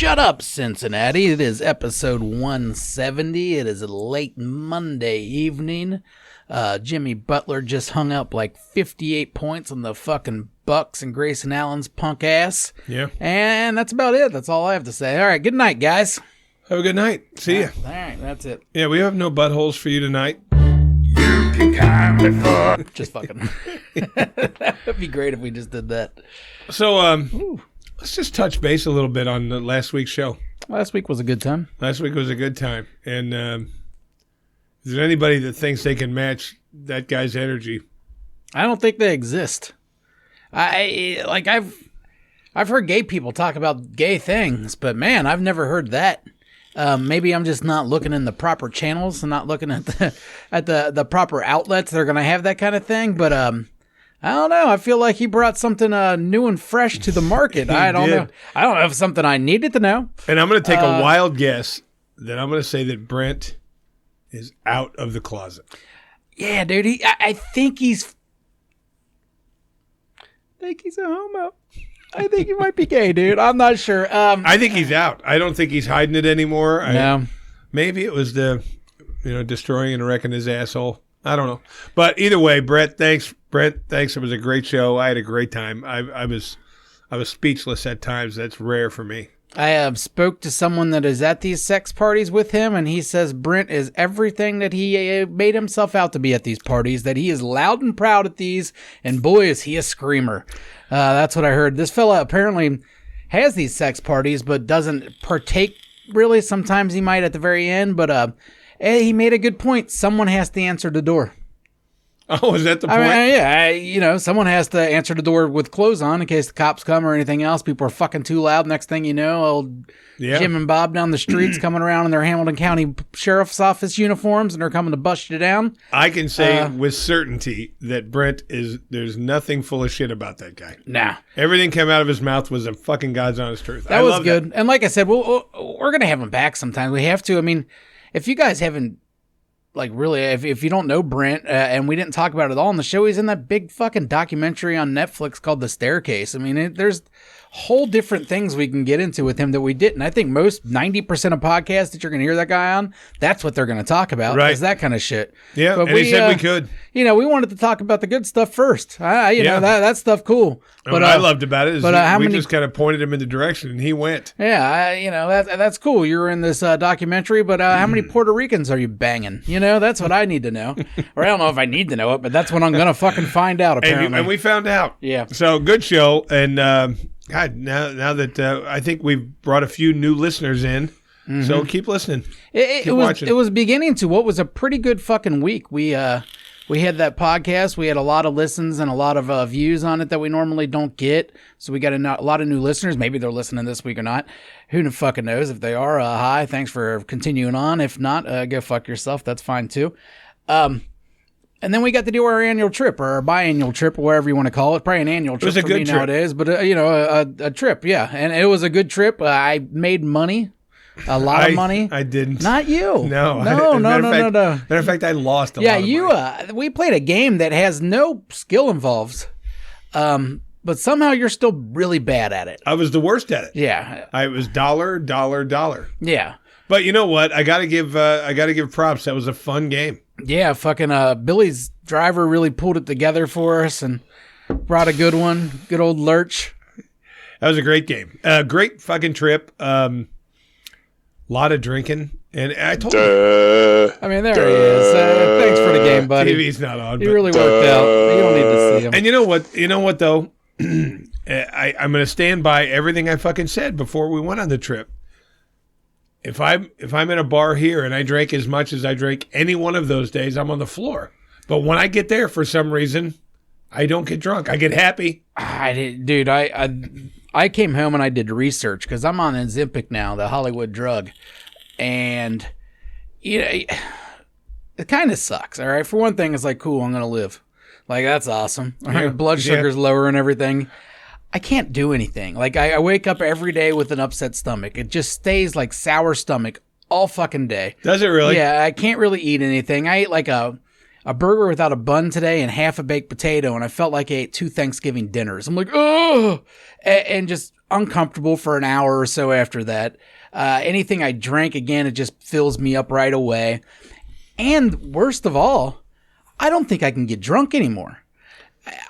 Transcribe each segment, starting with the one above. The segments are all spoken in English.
Shut up, Cincinnati. It is episode 170. It is a late Monday evening. Jimmy Butler just hung up like 58 points on the fucking Bucks and Grayson Allen's punk ass. Yeah. And that's about it. That's all I have to say. All right, good night, guys. Have a good night. See ya. All right, that's it. Yeah, we have no buttholes for you tonight. You can kindly fuck. Just fucking. That would be great if we just did that. So, let's just touch base a little bit on the last week's show. Last week was a good time. Last week was a good time. And is there anybody that thinks they can match that guy's energy? I don't think they exist. I've heard gay people talk about gay things, but man, I've never heard that. Maybe I'm just not looking in the proper channels and not looking at the proper outlets that are going to have that kind of thing. But I don't know. I feel like he brought something new and fresh to the market. I don't know. I don't know if it's something I needed to know. And I'm going to take a wild guess that I'm going to say that Brent is out of the closet. Yeah, dude. I think he's a homo. I think he might be gay, dude. I'm not sure. I think he's out. I don't think he's hiding it anymore. No. Maybe it was the, destroying and wrecking his asshole. I don't know. But either way, Brent, thanks. It was a great show. I had a great time. I was speechless at times. That's rare for me. I spoke to someone that is at these sex parties with him, and he says Brent is everything that he made himself out to be at these parties, that he is loud and proud at these, and boy, is he a screamer. That's what I heard. This fella apparently has these sex parties, but doesn't partake really. Sometimes he might at the very end, but he made a good point. Someone has to answer the door. Oh, is that the point? Someone has to answer the door with clothes on in case the cops come or anything else. People are fucking too loud. Next thing you know, old Jim and Bob down the streets coming around in their Hamilton County Sheriff's Office uniforms, and they're coming to bust you down. I can say with certainty that Brent there's nothing full of shit about that guy. Nah. Everything came out of his mouth was a fucking God's honest truth. That was good. That. And like I said, we're going to have him back sometime. We have to. I mean, if you guys haven't, really, if you don't know Brent, and we didn't talk about it all on the show, he's in that big fucking documentary on Netflix called The Staircase. I mean, there's whole different things we can get into with him that we didn't. I think 90% of podcasts that you're going to hear that guy on, that's what they're going to talk about. Right. Is that kind of shit. Yeah, but he said we could. We wanted to talk about the good stuff first. That stuff cool. But what I loved about it is we just kind of pointed him in the direction, and he went. Yeah, that's cool. You're in this documentary, but how many Puerto Ricans are you banging? That's what I need to know. Or I don't know if I need to know it, but that's what I'm going to fucking find out, apparently. And we found out. Yeah. So, good show. And, God, now that I think we've brought a few new listeners in, so keep listening. Keep watching. It was beginning to what was a pretty good fucking week. We had that podcast. We had a lot of listens and a lot of views on it that we normally don't get. So we got a lot of new listeners. Maybe they're listening this week or not. Who the fucking knows? If they are, hi. Thanks for continuing on. If not, go fuck yourself. That's fine too. And then we got to do our annual trip or our biannual trip or whatever you want to call it. Probably an annual trip for me nowadays, but a trip. Yeah. And it was a good trip. I made money. A lot of money. I didn't. Not you. No. No. Matter of fact, I lost a lot of money. We played a game that has no skill involved. But somehow you're still really bad at it. I was the worst at it. Yeah. I was dollar. Yeah. But you know what? I gotta give props. That was a fun game. Yeah, fucking Billy's driver really pulled it together for us and brought a good one. Good old lurch. That was a great game. Great fucking trip. Lot of drinking. And I told you. I mean, there he is. Thanks for the game, buddy. TV's not on. He really worked out. You don't need to see him. And you know what though? I'm going to stand by everything I fucking said before we went on the trip. If I'm in a bar here and I drank as much as I drank any one of those days, I'm on the floor. But when I get there, for some reason, I don't get drunk. I get happy. Dude, I came home and I did research because I'm on Ozempic now, the Hollywood drug. And, it kind of sucks, all right? For one thing, it's like, cool, I'm going to live. Like, that's awesome. All right, blood sugar's lower and everything. I can't do anything. Like, I wake up every day with an upset stomach. It just stays like sour stomach all fucking day. Does it really? Yeah, I can't really eat anything. I ate like a a burger without a bun today and half a baked potato, and I felt like I ate 2 Thanksgiving dinners. I'm like, oh, and just uncomfortable for an hour or so after that. Anything I drank, again, it just fills me up right away. And worst of all, I don't think I can get drunk anymore.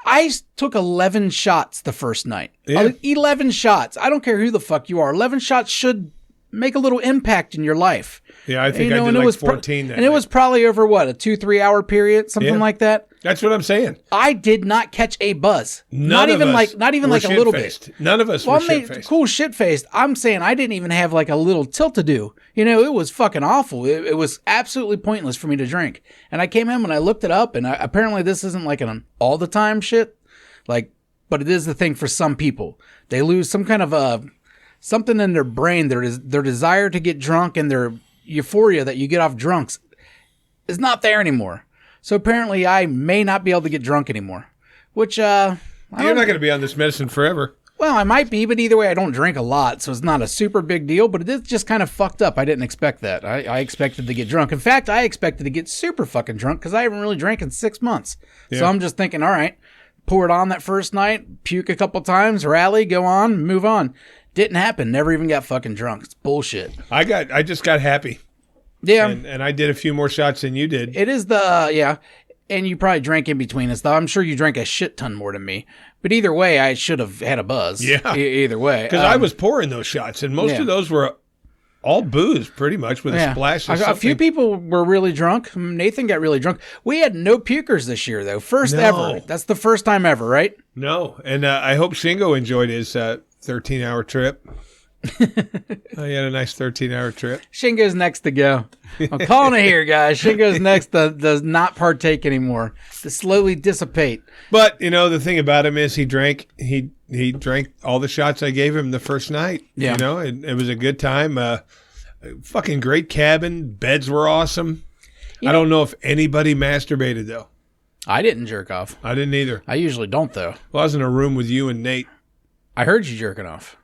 I took 11 shots the first night. Yeah. 11 shots. I don't care who the fuck you are. 11 shots should make a little impact in your life. Yeah, I think I did like 14 that And it was probably over, what, a 2-3 hour period? Something like that? That's what I'm saying. I did not catch a buzz. Not even like a little bit. None of us were shit-faced. Cool shit-faced. I'm saying I didn't even have like a little tilt-to-do. You know, it was fucking awful. It was absolutely pointless for me to drink. And I came home and I looked it up, and apparently this isn't like an all-the-time shit. Like, but it is the thing for some people. They lose some kind of something in their brain. Their desire to get drunk and their euphoria that you get off drunks is not there anymore. So apparently I may not be able to get drunk anymore, which, you're not going to be on this medicine forever. Well, I might be, but either way, I don't drink a lot, so it's not a super big deal, but it is just kind of fucked up. I didn't expect that. I expected to get drunk. In fact, I expected to get super fucking drunk because I haven't really drank in 6 months. Yeah. So I'm just thinking, all right, pour it on that first night, puke a couple times, rally, go on, move on. Didn't happen. Never even got fucking drunk. It's bullshit. I just got happy. Yeah. And I did a few more shots than you did. It is yeah. And you probably drank in between us, though. I'm sure you drank a shit ton more than me. But either way, I should have had a buzz. Yeah. Either way. Because I was pouring those shots, and most of those were all booze, pretty much, with a splash of something. A few people were really drunk. Nathan got really drunk. We had no pukers this year, though. First ever. That's the first time ever, right? No. And I hope Shingo enjoyed his 13-hour trip. He had a nice 13-hour trip. Shingo's next to go. I'm calling it here, guys. Shingo's next to does not partake anymore. To slowly dissipate. But the thing about him is he drank all the shots I gave him the first night. Yeah. It was a good time. Fucking great cabin. Beds were awesome. I don't know if anybody masturbated though. I didn't jerk off. I didn't either. I usually don't though. Well, I was in a room with you and Nate. I heard you jerking off.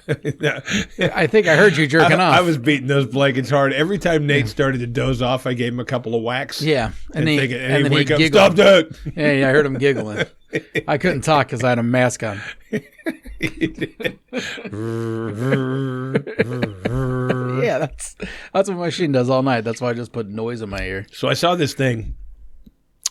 I think I heard you jerking off. I was beating those blankets hard. Every time Nate started to doze off, I gave him a couple of whacks. Yeah. And then he'd wake up, giggled. Stop that! Yeah, I heard him giggling. I couldn't talk because I had a mask on. Yeah, that's what my machine does all night. That's why I just put noise in my ear. So I saw this thing.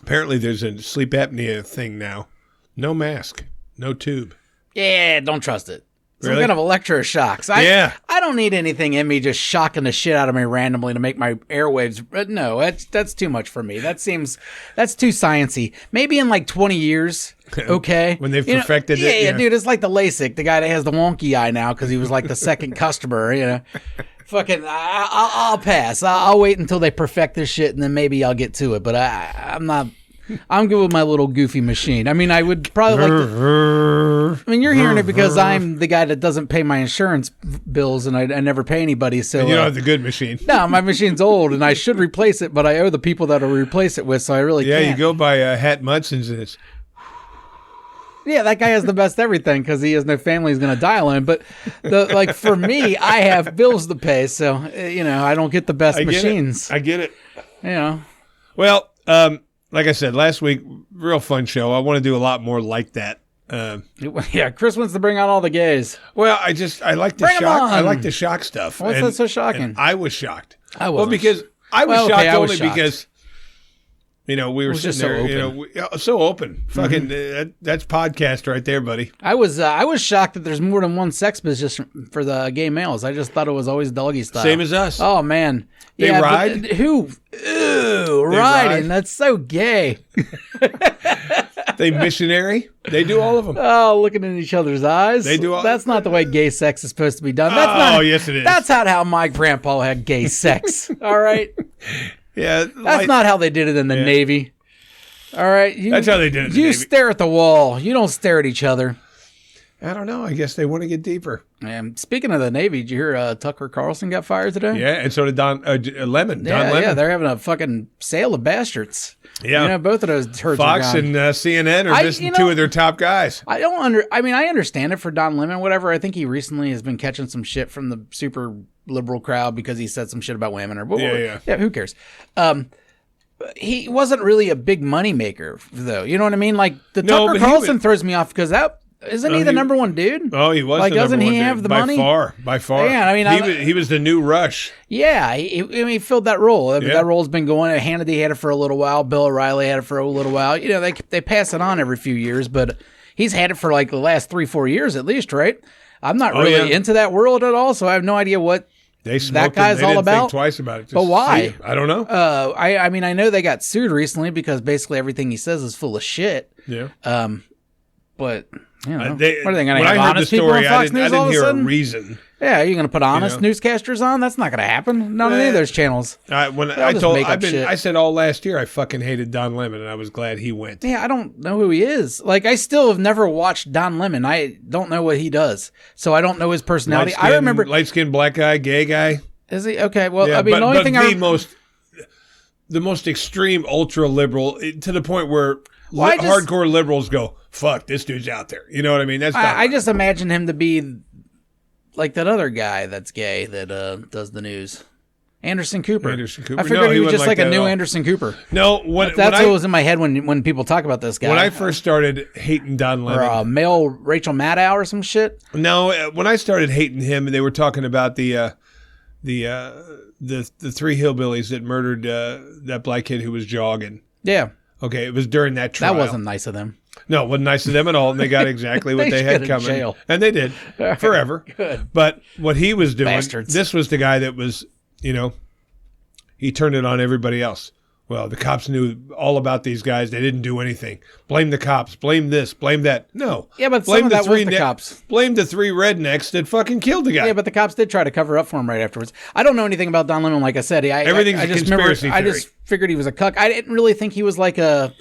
Apparently there's a sleep apnea thing now. No mask. No tube. Yeah, don't trust it. Some Really? kind of electroshocks. I don't need anything in me just shocking the shit out of me randomly to make my airwaves. But no, that's too much for me. That's too sciencey. Maybe in like 20 years, okay. When they've perfected it. Yeah, dude, it's like the LASIK, the guy that has the wonky eye now because he was like the second customer, Fucking, I'll pass. I'll wait until they perfect this shit and then maybe I'll get to it. But I'm not. I'm good with my little goofy machine. I mean, I would probably like to... I mean, you're hearing it because I'm the guy that doesn't pay my insurance bills and I never pay anybody. So And you don't have the good machine. No, my machine's old and I should replace it, but I owe the people that I'll replace it with, so I really can't. Yeah, you go by Hat Mudson's and it's... Yeah, that guy has the best everything because he has no family he's going to die alone. But for me, I have bills to pay, so I don't get the best machines. I get it. Well, like I said, last week, real fun show. I want to do a lot more like that. Yeah, Chris wants to bring on all the gays. Well, I like the shock. I like the shock stuff. What's that so shocking? And I was shocked. I was. Well, because I was shocked only because we were just sitting so there, open. so open. Fucking that's podcast right there, buddy. I was shocked that there's more than one sex position for the gay males. I just thought it was always doggy style. Same as us. Oh man, They ride? But who? Ew, riding. Ride? That's so gay. They missionary. They do all of them. Oh, looking in each other's eyes. They do all. That's not the way gay sex is supposed to be done. That's yes, it is. That's not how my grandpa had gay sex. All right. Yeah, that's not how they did it in the Navy. All right. That's how they did it in the You Navy. stare at the wall. You don't stare at each other. I don't know. I guess they want to get deeper. And speaking of the Navy, did you hear Tucker Carlson got fired today? Yeah, and so did Don Lemon. Yeah, Don Lemon. yeah, they're having a fucking sale of bastards. Yeah, both of those herds Fox are gone. and CNN are missing two of their top guys. I understand it for Don Lemon, whatever. I think he recently has been catching some shit from the super liberal crowd because he said some shit about women or Yeah. Who cares? he wasn't really a big money maker, though. You know what I mean? Like the No, Tucker but he Carlson was- throws me off because that isn't he the number one dude? Oh, he was. Like, the doesn't number he one have dude. the by money? By far. Yeah, I mean, he was the new Rush. Yeah, he filled that role. I mean, Yeah. that role's been going. Hannity had it for a little while. Bill O'Reilly had it for a little while. You know, they pass it on every few years, but he's had it for like the last 3-4 years at least, right? I'm not really into that world at all, so I have no idea what that guy's all about. Think twice about it. Just But why? see it. I don't know. I mean, I know they got sued recently because basically everything he says is full of shit. Yeah. But you know, They- what are they going to when have? I heard the Honest people story, on I Fox didn't, News I all didn't of a hear a sudden? reason. Yeah, you're going to put honest know? newscasters on? That's not going to happen. None of any of those channels. When They'll I just told, make up shit. I said all last year I fucking hated Don Lemon, and I was glad he went. Yeah, I don't know who he is. Like, I still have never watched Don Lemon. I don't know what he does, so I don't know his personality. I remember light-skinned black guy, gay guy. Is he okay? Well, Yeah, I mean, the only thing the most extreme ultra liberal to the point where I just- hardcore liberals go, "Fuck, this dude's out there." You know what I mean? That's I just imagine him to be like that other guy that's gay that does the news. Anderson Cooper. Anderson Cooper. I figured No, he he was wasn't just like like a that new at all. Anderson Cooper. no. That's what was in my head when people talk about this guy. When I first started hating Don or Lemon, male Rachel Maddow or some shit. no, when I started hating him, they were talking about the three hillbillies that murdered that black kid who was jogging. Yeah, Okay, it was during that trial. that wasn't nice of them. No, it wasn't nice of them at all, and they got exactly what They they should had go to coming. jail. And they did, forever. Good. But what he was doing, Bastards. this was the guy that was, he turned it on everybody else. Well, the cops knew all about these guys. They didn't do anything. Blame the cops. Blame this. Blame that. No. Yeah, but blame some of that was the cops. Blame the three rednecks that fucking killed the guy. Yeah, but the cops did try to cover up for him right afterwards. I don't know anything about Don Lemon, like I said. Everything's I just a conspiracy I theory. just figured he was a cuck. I didn't really think he was like a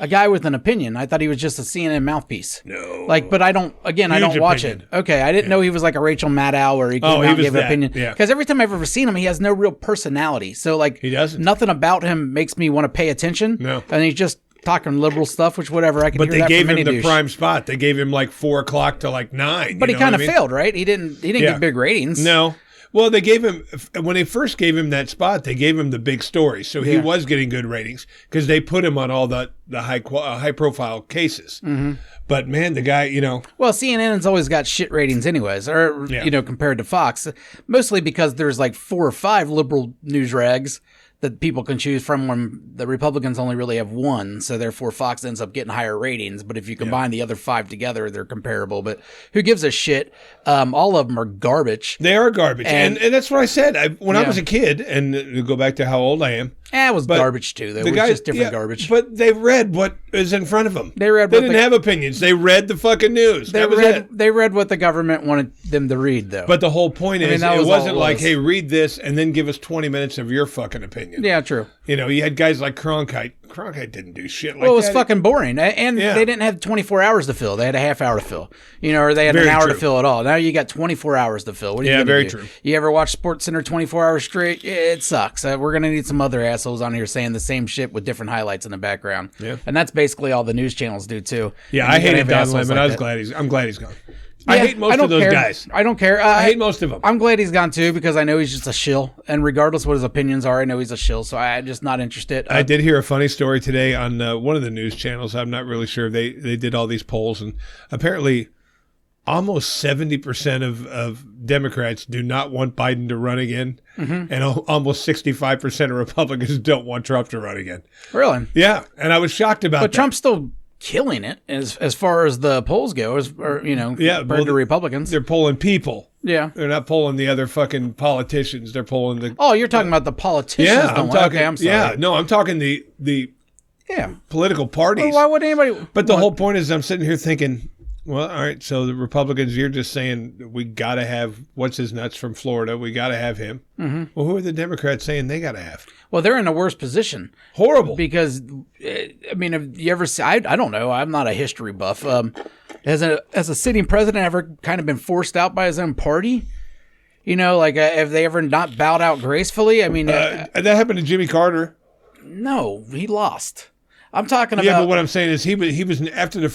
guy with an opinion. I thought he was just a CNN mouthpiece. No. Like, but I don't Huge watch opinion. it. Okay, I didn't know he was like a Rachel Maddow or he came Oh, out he and was gave an that, opinion. yeah. Because every time I've ever seen him, he has no real personality. So, like, He doesn't. Nothing about him makes me want to pay attention. No. And he's just talking liberal stuff, which whatever. I can But hear they that gave from him any the douche. prime spot. They gave him like 4 o'clock to like 9. But he kind of failed. failed, right? He didn't Yeah. get big ratings. No. Well, they gave him, when they first gave him that spot, they gave him the big story. So he Yeah. was getting good ratings because they put him on all the high profile cases. Mm-hmm. But man, the guy, Well, CNN's always got shit ratings anyways, or, Yeah. compared to Fox. Mostly because there's like 4 or 5 liberal news rags that people can choose from when the Republicans only really have one. So therefore Fox ends up getting higher ratings. But if you combine the other 5 together, they're comparable. But who gives a shit? All of them are garbage. they are garbage. And that's what I said. When I Yeah. was a kid, and to go back to how old I am, It was But garbage too, though. It was just different garbage. But they read what is in front of them. They read They what didn't the- have opinions. They read the fucking news. That was it. They read what the government wanted them to read, though. But the whole point is, that it was all wasn't it like, was. hey, read this and then give us 20 minutes of your fucking opinion. yeah, true. You had guys like Cronkite. Cronkite didn't do shit like Well, it was that. fucking boring, and Yeah. they didn't have 24 hours to fill. They had a half hour to fill, or they had Very an hour true. to fill at all. Now you got 24 hours to fill. What are you Yeah, gonna very do? true. You ever watch SportsCenter 24 hours straight? It sucks. We're gonna need some other assholes on here saying the same shit with different highlights in the background. Yeah. And that's basically all the news channels do too. Yeah, And I you gotta hated have Don assholes Lemon. like that. I'm glad he's gone. I Yeah, hate most don't of those care. guys. I don't care. I hate most of them. I'm glad he's gone too because I know he's just a shill, and regardless what his opinions are, I know he's a shill. So I'm just not interested. I did hear a funny story today on one of the news channels. I'm not really sure. They did all these polls, and apparently almost 70% of Democrats do not want Biden to run again, and almost 65% of Republicans don't want Trump to run again. Really, Yeah, and I was shocked about but that. Trump's still killing it as far as the polls go, compared to Republicans. They're polling people. Yeah. They're not polling the other fucking politicians. They're polling the. Oh, you're talking about the politicians. Yeah, don't I'm we? talking. Okay, I'm sorry. Yeah, no, I'm talking the Yeah. political parties. Well, why would anybody? But the whole point is, I'm sitting here thinking, well, all right, so the Republicans, you're just saying we got to have what's his nuts from Florida. We got to have him. Mm-hmm. Well, who are the Democrats saying they got to have? Well, they're in a worse position Horrible. because, I mean, have you ever seen? I don't know. I'm not a history buff. Has a sitting president ever kind of been forced out by his own party? Have they ever not bowed out gracefully? I mean, That happened to Jimmy Carter. no, he lost. I'm talking Yeah, about. but what I'm saying is he was after the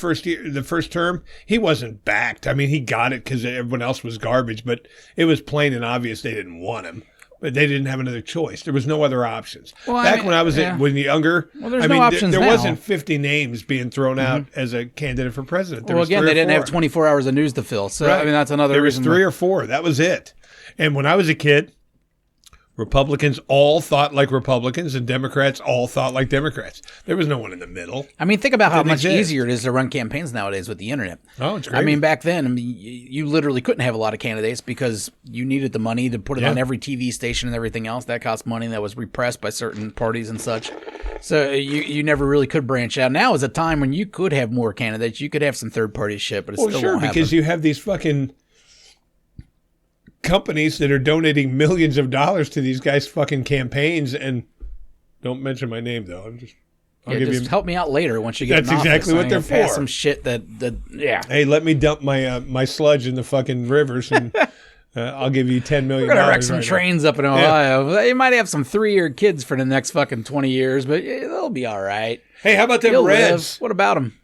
first term, he wasn't backed. I mean, he got it because everyone else was garbage, but it was plain and obvious they didn't want him. But they didn't have another choice. There was no other options. Well, Back when I was when younger, there's no options there now. wasn't 50 names being thrown out as a candidate for president. There was again, 3 or they didn't 4. have 24 hours of news to fill. So, Right. I mean, that's another There was reason. 3 or 4. That was it. And when I was a kid, Republicans all thought like Republicans and Democrats all thought like Democrats. There was no one in the middle. I mean, think about how Didn't much exist. easier it is to run campaigns nowadays with the internet. Oh, it's great. I mean, back then, you literally couldn't have a lot of candidates because you needed the money to put it on every TV station and everything else. That cost money that was repressed by certain parties and such. So you never really could branch out. Now is a time when you could have more candidates. You could have some third-party shit, but it still won't because happen. you have these fucking companies that are donating millions of dollars to these guys' fucking campaigns. And don't mention my name, though. I'll give just you. help me out later once you get That's in office. exactly what I'm they're gonna pass for. Some shit that Hey, let me dump my sludge in the fucking rivers, and I'll give you $10 million. We're gonna wreck some right now. trains up in Ohio. They might have some 3-year kids for the next fucking 20 years, but they'll be all right. Hey, how about them You'll Reds? live. What about them?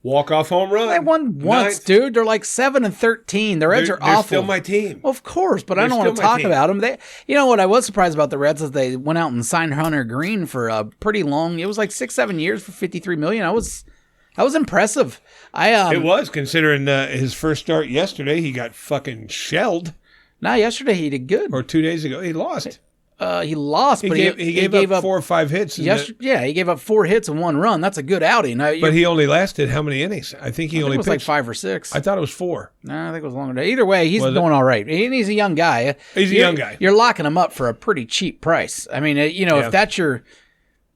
Walk-off home run. They won once, Ninth. dude. They're like 7-13. The Reds They're are awful. still my team. Well, of course, but I They're don't want to still my talk team. about them. You know what? I was surprised about the Reds is they went out and signed Hunter Green for a pretty long. It was like 6-7 years for $53 million. That was impressive. It was, considering his first start yesterday. He got fucking shelled. No, yesterday he did good. Or 2 days ago, he lost. He lost, but He gave up 4 or 5 hits. he gave up 4 hits and 1 run. That's a good outing. But he only lasted how many innings? I think he only it was pitched. like 5 or 6. I thought it was 4. No, I think it was longer. Either way, he's Was it? doing all right. And he's a young guy. He's a young guy. You're locking him up for a pretty cheap price. I mean, if that's your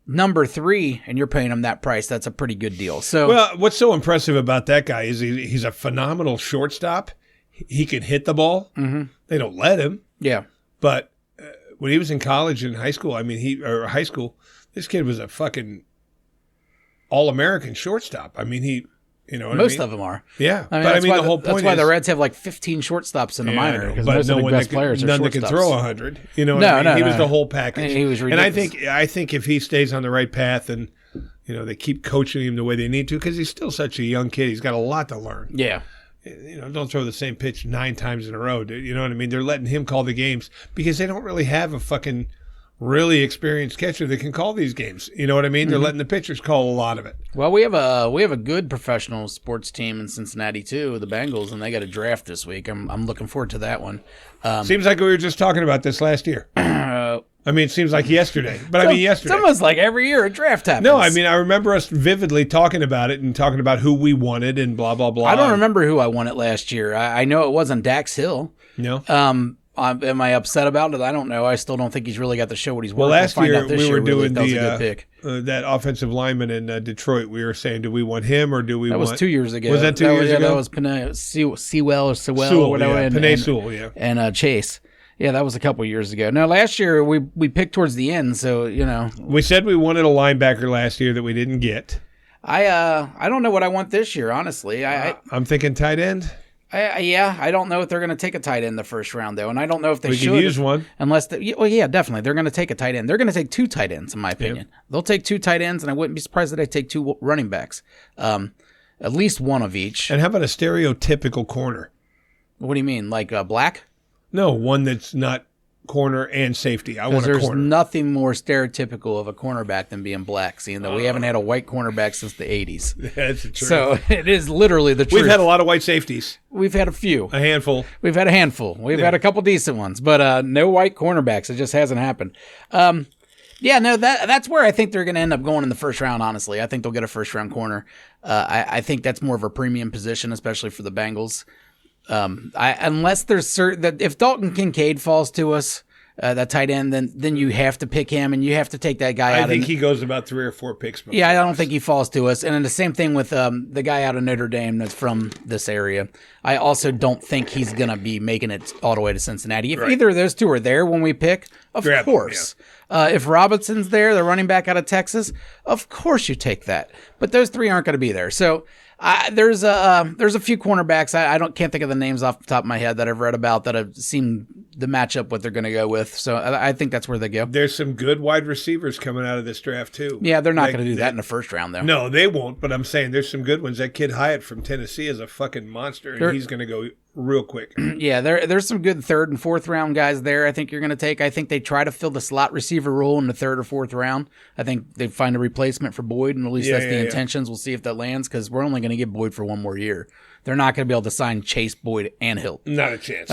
number 3 and you're paying him that price, that's a pretty good deal. So, Well, what's so impressive about that guy is he's a phenomenal shortstop. He can hit the ball. Mm-hmm. They don't let him. yeah. But when he was in college and high school, high school, this kid was a fucking all-American shortstop. I mean, Most of them are. Yeah. I mean, but that's why the whole point that's why is, the Reds have like 15 shortstops in the minor. Because but most of no the one best that players are none that can shortstops. throw 100. You know what No, I mean? no, He no. was the whole package. He was and I ridiculous. think if he stays on the right path and they keep coaching him the way they need to, because he's still such a young kid, he's got a lot to learn. Yeah. Don't throw the same pitch 9 times in a row. You know what I mean? They're letting him call the games because they don't really have a fucking really experienced catcher that can call these games. You know what I mean? They're letting the pitchers call a lot of it. Well, we have a good professional sports team in Cincinnati too, the Bengals, and they got a draft this week. I'm looking forward to that one. Seems like we were just talking about this last year. I mean, it seems like yesterday. But I mean, yesterday. It's almost like every year a draft happens. No, I mean, I remember us vividly talking about it and talking about who we wanted and blah, blah, blah. I don't remember who I won it last year. I know it wasn't Dax Hill. No. Am I upset about it? I don't know. I still don't think he's really got to show what he's worth. Well, last We'll find year out this we were year whether doing that was a good pick. that offensive lineman in Detroit. We were saying, do we want him or do we That want... was 2 years ago. Was that 2 years ago? That was Sewell or Sewell Sewell, or whatever. yeah. and- Penei and- Sewell, yeah. And Chase. Yeah, that was a couple years ago. No, last year we picked towards the end, so We said we wanted a linebacker last year that we didn't get. I don't know what I want this year, honestly. I'm thinking tight end. I don't know if they're going to take a tight end in the first round though, and I don't know if they We should could use one. unless definitely they're going to take a tight end. They're going to take 2 tight ends, in my opinion. They'll take 2 tight ends, and I wouldn't be surprised if they take 2 running backs, at least one of each. And how about a stereotypical corner? What do you mean, like black? No, one that's not corner and safety. I want a There's corner. nothing more stereotypical of a cornerback than being black, seeing that we haven't had a white cornerback since the 80s. That's the truth. So it is literally the truth. We've had a lot of white safeties. We've had a few. A handful. We've had a handful. We've had a couple decent ones, but no white cornerbacks. It just hasn't happened. That's where I think they're going to end up going in the first round, honestly. I think they'll get a first-round corner. I think that's more of a premium position, especially for the Bengals. Unless there's certain that if Dalton Kincaid falls to us, that tight end, then you have to pick him and you have to take that guy out. I think he goes about 3 or 4 picks. Yeah, I don't think he falls to us. And then the same thing with the guy out of Notre Dame that's from this area. I also don't think he's going to be making it all the way to Cincinnati. If either of those two are there when we pick, of Grab 'em, course. If Robinson's there, the running back out of Texas, of course you take that. But those 3 aren't going to be there. So there's a few cornerbacks. I can't think of the names off the top of my head that I've read about that have seen the matchup what they're going to go with. So I think that's where they go. There's some good wide receivers coming out of this draft too. Yeah, they're not going to do that in the first round though. No, they won't. But I'm saying there's some good ones. That kid Hyatt from Tennessee is a fucking monster, and he's going to go real quick. Yeah, there's some good third and fourth round guys there I think you're going to take. I think they try to fill the slot receiver role in the third or fourth round. I think they find a replacement for Boyd, and at least that's the intentions. We'll see if that lands because we're only going to get Boyd for one more year. They're not going to be able to sign Chase, Boyd, and Hill. Not a chance.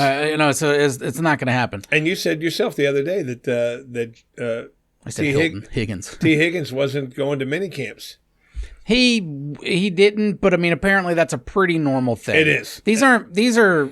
So it's not going to happen. And you said yourself the other day that I said Higgins. T. Higgins wasn't going to mini camps. He didn't, but I mean, apparently that's a pretty normal thing. It is. These are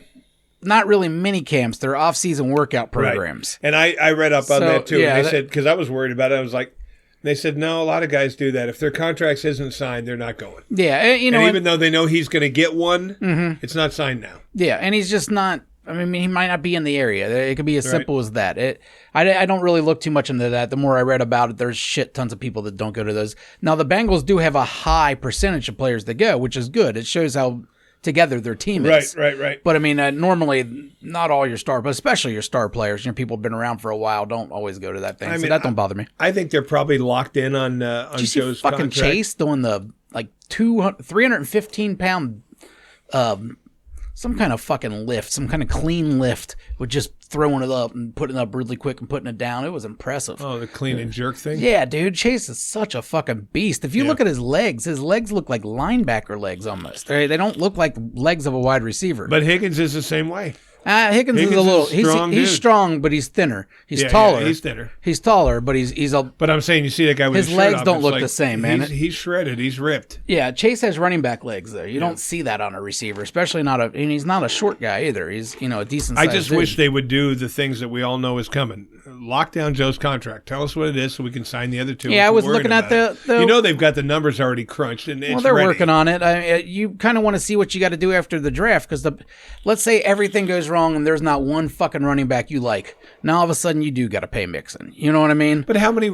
not really mini camps; they're off-season workout programs. Right. And I read up on that too. Yeah, and they said, because I was worried about it, I was like, they said no, a lot of guys do that. If their contracts isn't signed, they're not going. Yeah, and even though they know he's going to get one, it's not signed now. Yeah, and he's just not. I mean, he might not be in the area. It could be as simple as that. I don't really look too much into that. The more I read about it, there's tons of people that don't go to those. Now, the Bengals do have a high percentage of players that go, which is good. It shows how together their team is. Right. But, I mean, normally, not all your but especially your star players, people have been around for a while, don't always go to that thing. So that don't bother me. I think they're probably locked in on Did you Joe's see fucking contract. Chase doing the, 315-pound some kind of fucking lift, some kind of clean lift with just throwing it up and putting it up really quick and putting it down. It was impressive. Oh, the clean and jerk thing? Yeah, dude. Chase is such a fucking beast. If you look at his legs look like linebacker legs almost. They don't look like legs of a wide receiver. But Higgins is the same way. Higgins is a little. He's strong, but he's thinner. He's taller. Yeah, he's thinner. He's taller, but he's a. But I'm saying, you see that guy with his legs don't look the same, man. He's shredded. He's ripped. Yeah, Chase has running back legs though. You don't see that on a receiver, especially and he's not a short guy either. He's a decent. I just wish they would do the things that we all know is coming. Lock down Joe's contract. Tell us what it is so we can sign the other two. Yeah, I was looking at the. They've got the numbers already crunched and it's they're ready. working on it. You kind of want to see what you got to do after the draft because let's say everything goes wrong and there's not one fucking running back you like. Now all of a sudden you do got to pay Mixon. You know what I mean? But how many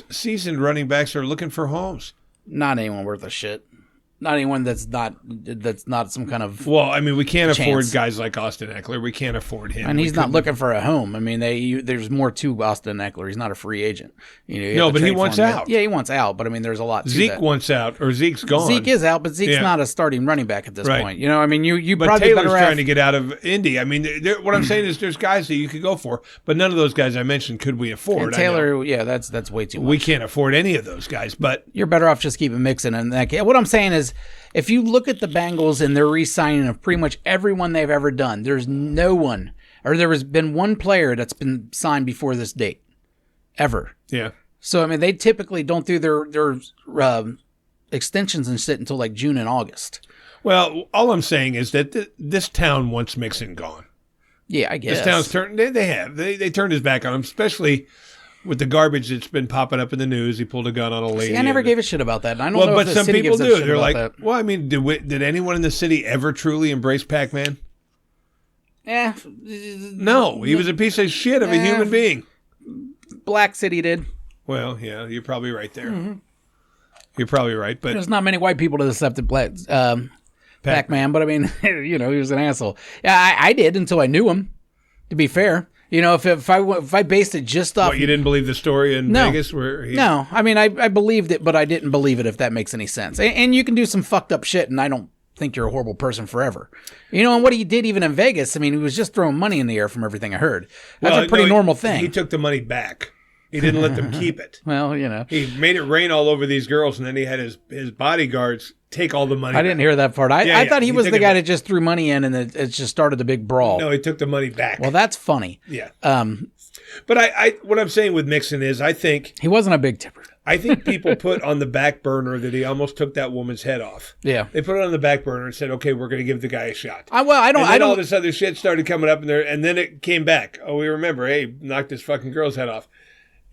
seasoned running backs are looking for homes? Not anyone worth a shit. Not anyone that's not some kind of. Well, I mean, we can't afford guys like Austin Eckler. We can't afford him. And he's not looking for a home. I mean, there's more to Austin Eckler. He's not a free agent. No, but he wants out. Yeah, he wants out. But I mean, there's a lot. Zeke wants out, or Zeke's gone. Zeke is out, but Zeke's not a starting running back at this point. I mean, you but probably Taylor's better trying to get out of Indy. I mean, what I'm saying is, there's guys that you could go for, but none of those guys I mentioned could we afford. And Taylor, that's way too much. We can't afford any of those guys. But you're better off just keeping Mixon in that case. What I'm saying is, if you look at the Bengals and their re-signing of pretty much everyone they've ever done, there's no one, or there has been one player that's been signed before this date, ever. Yeah. So I mean, they typically don't do their extensions and shit until like June and August. Well, all I'm saying is that this town wants Mixon gone. Yeah, I guess this town's turned. They turned his back on him, especially with the garbage that's been popping up in the news. He pulled a gun on a lady. See, I never gave a shit about that. I don't know but if some city people gives do. a shit They're about like, that. well, I mean, did anyone in the city ever truly embrace Pac-Man? Yeah. No, he was a piece of shit of a human being. Black City did. Well, yeah, you're probably right there. Mm-hmm. You're probably right, but there's not many white people that accepted Pac-Man, but I mean, he was an asshole. Yeah, I did until I knew him. To be fair. If I based it just off... What, you didn't believe the story in Vegas? No, I mean, I believed it, but I didn't believe it, if that makes any sense. And you can do some fucked up shit, and I don't think you're a horrible person forever. And what he did even in Vegas, I mean, he was just throwing money in the air from everything I heard. That's a pretty normal thing. He took the money back. He didn't let them keep it. Well, He made it rain all over these girls, and then he had his bodyguards take all the money. I didn't hear that part. I thought he was the guy that just threw money in, and it just started the big brawl. No, he took the money back. Well, that's funny. Yeah. But what I'm saying with Mixon is, I think he wasn't a big tipper. I think people put on the back burner that he almost took that woman's head off. Yeah, they put it on the back burner and said, "Okay, we're going to give the guy a shot." All this other shit started coming up in there, and then it came back. Oh, we remember. Hey, knocked this fucking girl's head off,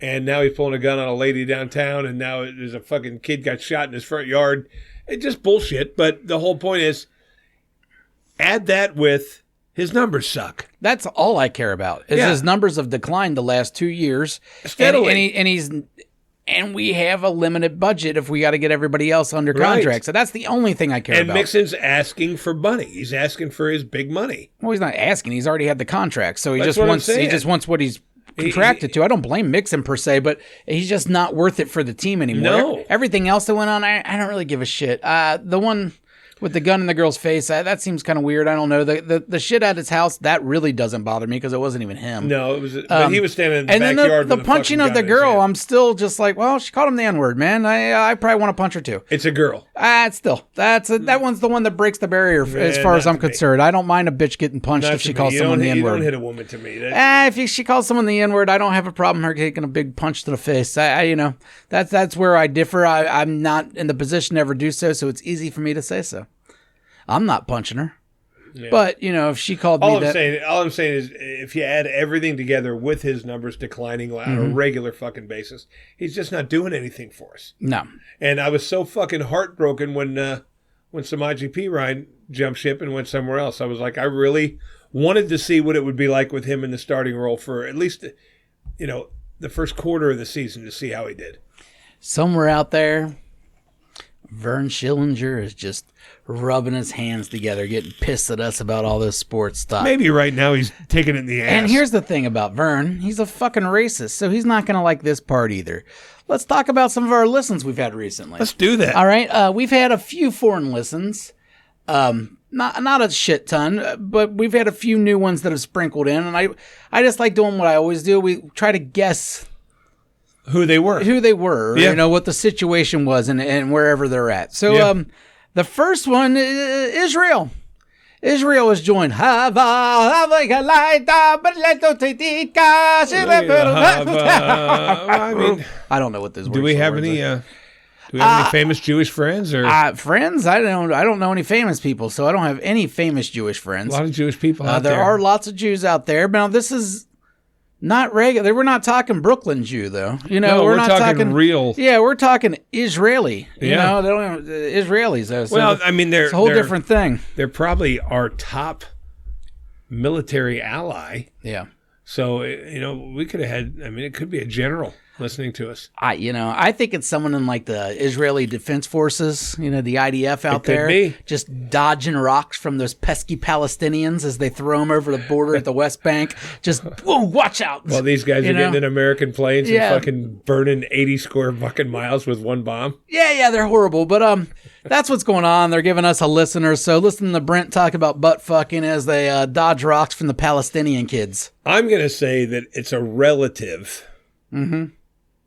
and now he's pulling a gun on a lady downtown, and now there's a fucking kid got shot in his front yard. It's just bullshit. But the whole point is, add that with his numbers suck. That's all I care about. His numbers have declined the last 2 years steadily, and we have a limited budget if we got to get everybody else under contract. Right. So that's the only thing I care about. And Mixon's asking for money. He's asking for his big money. Well, he's not asking. He's already had the contract, so he just wants what he's contracted to. I don't blame Mixon per se, but he's just not worth it for the team anymore. No. Everything else that went on, I don't really give a shit. The one With the gun in the girl's face, that seems kind of weird. I don't know. The shit at his house, that really doesn't bother me because it wasn't even him. No, it was. But he was standing in the and backyard. then the with a punching fucking of the gun in his girl, hand. I'm still just like, well, she called him the N-word, man. I probably want to punch her too. It's a girl. Still, that one's the one that breaks the barrier as far as I'm concerned. I don't mind a bitch getting punched Not if she to calls me. someone the You N-word. don't hit a woman to me. If she calls someone the N-word, I don't have a problem her taking a big punch to the face. That's where I differ. I'm not in the position to ever do so it's easy for me to say so. I'm not punching her. Yeah. But, if she called me that... All I'm saying is if you add everything together with his numbers declining on a regular fucking basis, he's just not doing anything for us. No. And I was so fucking heartbroken when Samaji P. Ryan jumped ship and went somewhere else. I was like, I really wanted to see what it would be like with him in the starting role for at least, the first quarter of the season to see how he did. Somewhere out there, Vern Schillinger is just rubbing his hands together, getting pissed at us about all this sports stuff. Maybe right now he's taking it in the ass. And here's the thing about Vern. He's a fucking racist, so he's not going to like this part either. Let's talk about some of our listens we've had recently. Let's do that. All right. We've had a few foreign listens. Not a shit ton, but we've had a few new ones that have sprinkled in. And I just like doing what I always do. We try to guess who they were, yeah. What the situation was and wherever they're at. So, yeah. The first one, Israel. Israel was joined. I don't know what this. Do we have any? Do we have any famous Jewish friends or friends? I don't know any famous people, so I don't have any famous Jewish friends. A lot of Jewish people out there. There are lots of Jews out there. Now this is not regular. We're not talking Brooklyn Jew, though. No, we're not talking real. Yeah, we're talking Israeli. Yeah. They don't Israelis. Though, so well, I mean, it's a whole different thing. They're probably our top military ally. Yeah. So we could have had. I mean, it could be a general listening to us. I think it's someone in like the Israeli Defense Forces, the IDF out there, just dodging rocks from those pesky Palestinians as they throw them over the border at the West Bank. Just, whoa, watch out. Well, these guys are getting in American planes and fucking burning 80 square fucking miles with one bomb. Yeah, they're horrible. But that's what's going on. They're giving us a listener. So listen to Brent talk about butt fucking as they dodge rocks from the Palestinian kids. I'm going to say that it's a relative.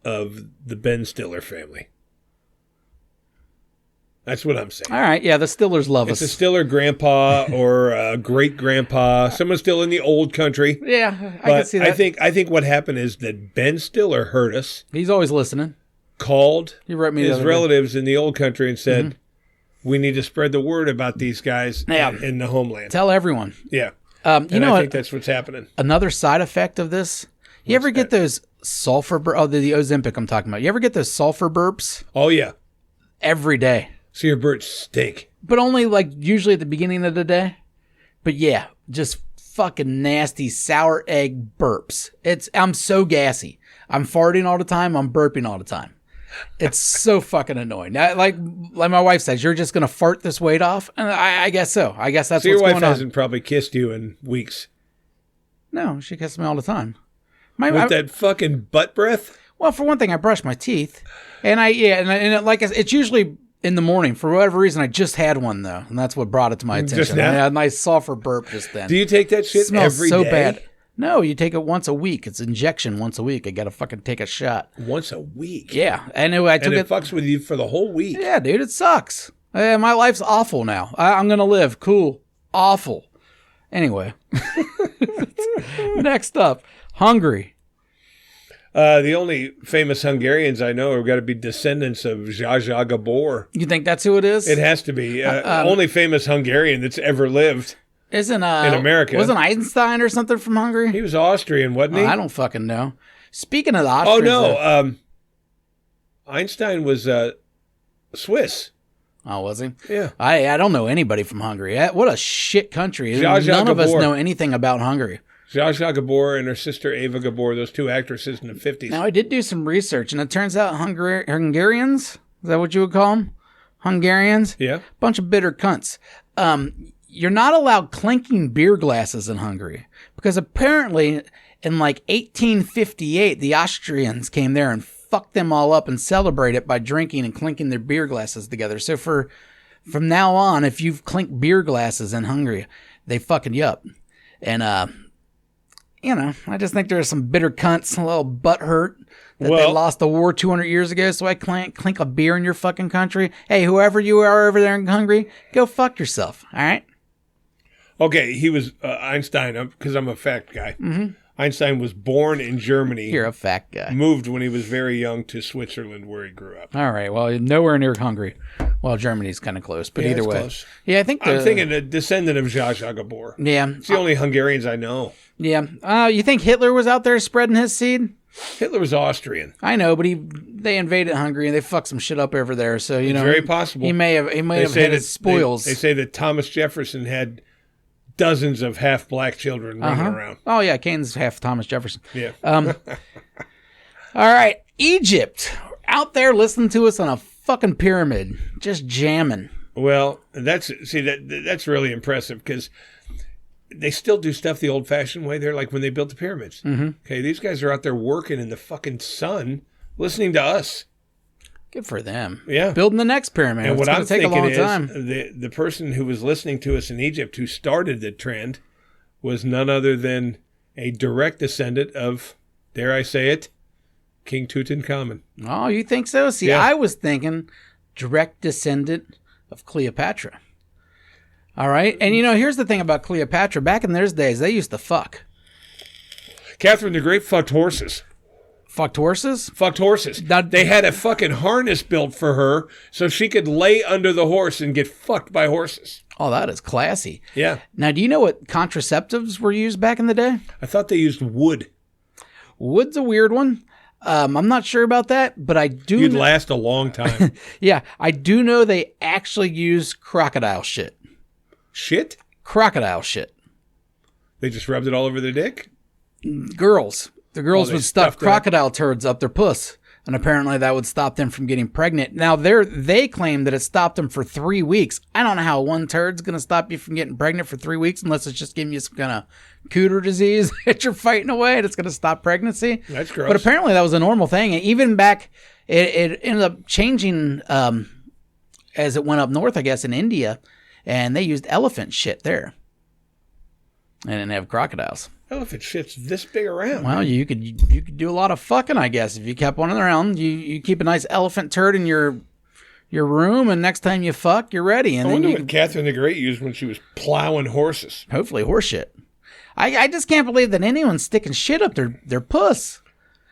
Of the Ben Stiller family. That's what I'm saying. All right, yeah, the Stillers love us. It's a Stiller grandpa or a great grandpa. Someone still in the old country. Yeah, I can see that. I think what happened is that Ben Stiller heard us. He's always listening. Called he wrote me his relatives in the old country and said, "We need to spread the word about these guys in the homeland. Tell everyone." Yeah, I think that's what's happening. Another side effect of this. You ever get those sulfur burps? Oh, the Ozempic I'm talking about. You ever get those sulfur burps? Oh, yeah. Every day. So your burps stink. But only usually at the beginning of the day. But yeah, just fucking nasty sour egg burps. I'm so gassy. I'm farting all the time. I'm burping all the time. It's so fucking annoying. Like my wife says, you're just going to fart this weight off? And I guess so. I guess that's what's going on. So your wife hasn't probably kissed you in weeks? No, she kisses me all the time. With that fucking butt breath? Well, for one thing, I brush my teeth, and it's usually in the morning. For whatever reason, I just had one though, and that's what brought it to my attention. Just now? I had a nice sulfur burp just then. Do you take that shit it smells every so day? bad. No, you take it once a week. It's injection once a week. I gotta fucking take a shot once a week. Yeah, anyway, I took it fucks with you for the whole week. Yeah, dude, it sucks. My life's awful now. I'm gonna live cool, awful. Anyway, next up, Hungary. The only famous Hungarians I know have got to be descendants of Zsa Zsa Gabor. You think that's who it is? It has to be. Only famous Hungarian that's ever lived. Isn't in America. Wasn't Einstein or something from Hungary? He was Austrian, wasn't he? I don't fucking know. Speaking of the Austrians... Oh, no. Einstein was Swiss. Oh, was he? Yeah. I don't know anybody from Hungary. What a shit country. Zsa Zsa None of us Gabor. know anything about Hungary. Zsa Zsa Gabor and her sister Ava Gabor, those two actresses in the 50s. Now, I did do some research, and it turns out Hungarians, is that what you would call them? Hungarians? Yeah. Bunch of bitter cunts. You're not allowed clinking beer glasses in Hungary, because apparently in 1858, the Austrians came there and fucked them all up and celebrated it by drinking and clinking their beer glasses together. So for from now on, if you clink beer glasses in Hungary, they fucking you up. And, I just think there's some bitter cunts, a little butthurt that they lost the war 200 years ago, so I clink a beer in your fucking country. Hey, whoever you are over there in Hungary, go fuck yourself, all right? Okay, he was Einstein, because I'm a fact guy. Mm-hmm. Einstein was born in Germany. You're a fact guy. Moved when he was very young to Switzerland, where he grew up. All right, well, nowhere near Hungary. Well, Germany's kind of close, but either way. Close. Yeah, I'm thinking a descendant of Zsa Zsa Gabor. Yeah. It's the only Hungarians I know. Yeah. You think Hitler was out there spreading his seed? Hitler was Austrian. I know, but they invaded Hungary and they fucked some shit up over there. So, it's very possible. He may have had his spoils. They say that Thomas Jefferson had dozens of half-black children running around. Oh, yeah, Kane's half Thomas Jefferson. Yeah. All right, Egypt. Out there listening to us on a fucking pyramid. Just jamming. Well, that's really impressive because they still do stuff the old-fashioned way. They're like when they built the pyramids. Mm-hmm. Okay, these guys are out there working in the fucking sun, listening to us. Good for them. Yeah. Building the next pyramid. And it's what I'm take thinking a long is time. The person who was listening to us in Egypt who started the trend was none other than a direct descendant of, dare I say it, King Tutankhamun. Oh, you think so? See, yeah. I was thinking direct descendant of Cleopatra. All right. And, here's the thing about Cleopatra. Back in those days, they used to fuck. Catherine the Great fucked horses. Fucked horses? Fucked horses. They had a fucking harness built for her so she could lay under the horse and get fucked by horses. Oh, that is classy. Yeah. Now, do you know what contraceptives were used back in the day? I thought they used wood. Wood's a weird one. I'm not sure about that, but I do. You'd last a long time. Yeah, I do know they actually use crocodile shit. Shit? Crocodile shit. They just rubbed it all over their dick? Girls. The girls would stuff crocodile turds up their puss, and apparently that would stop them from getting pregnant. Now, they claim that it stopped them for 3 weeks. I don't know how one turd's going to stop you from getting pregnant for 3 weeks unless it's just giving you some kind of cooter disease that you're fighting away and it's going to stop pregnancy. That's gross. But apparently that was a normal thing. And even back, it ended up changing as it went up north, I guess, in India, and they used elephant shit there. And didn't have crocodiles. Elephant shit's this big around. Well, you could do a lot of fucking, I guess, if you kept one around. You keep a nice elephant turd in your room, and next time you fuck, you're ready. And I wonder what Catherine the Great used when she was plowing horses. Hopefully horse shit. I just can't believe that anyone's sticking shit up their puss.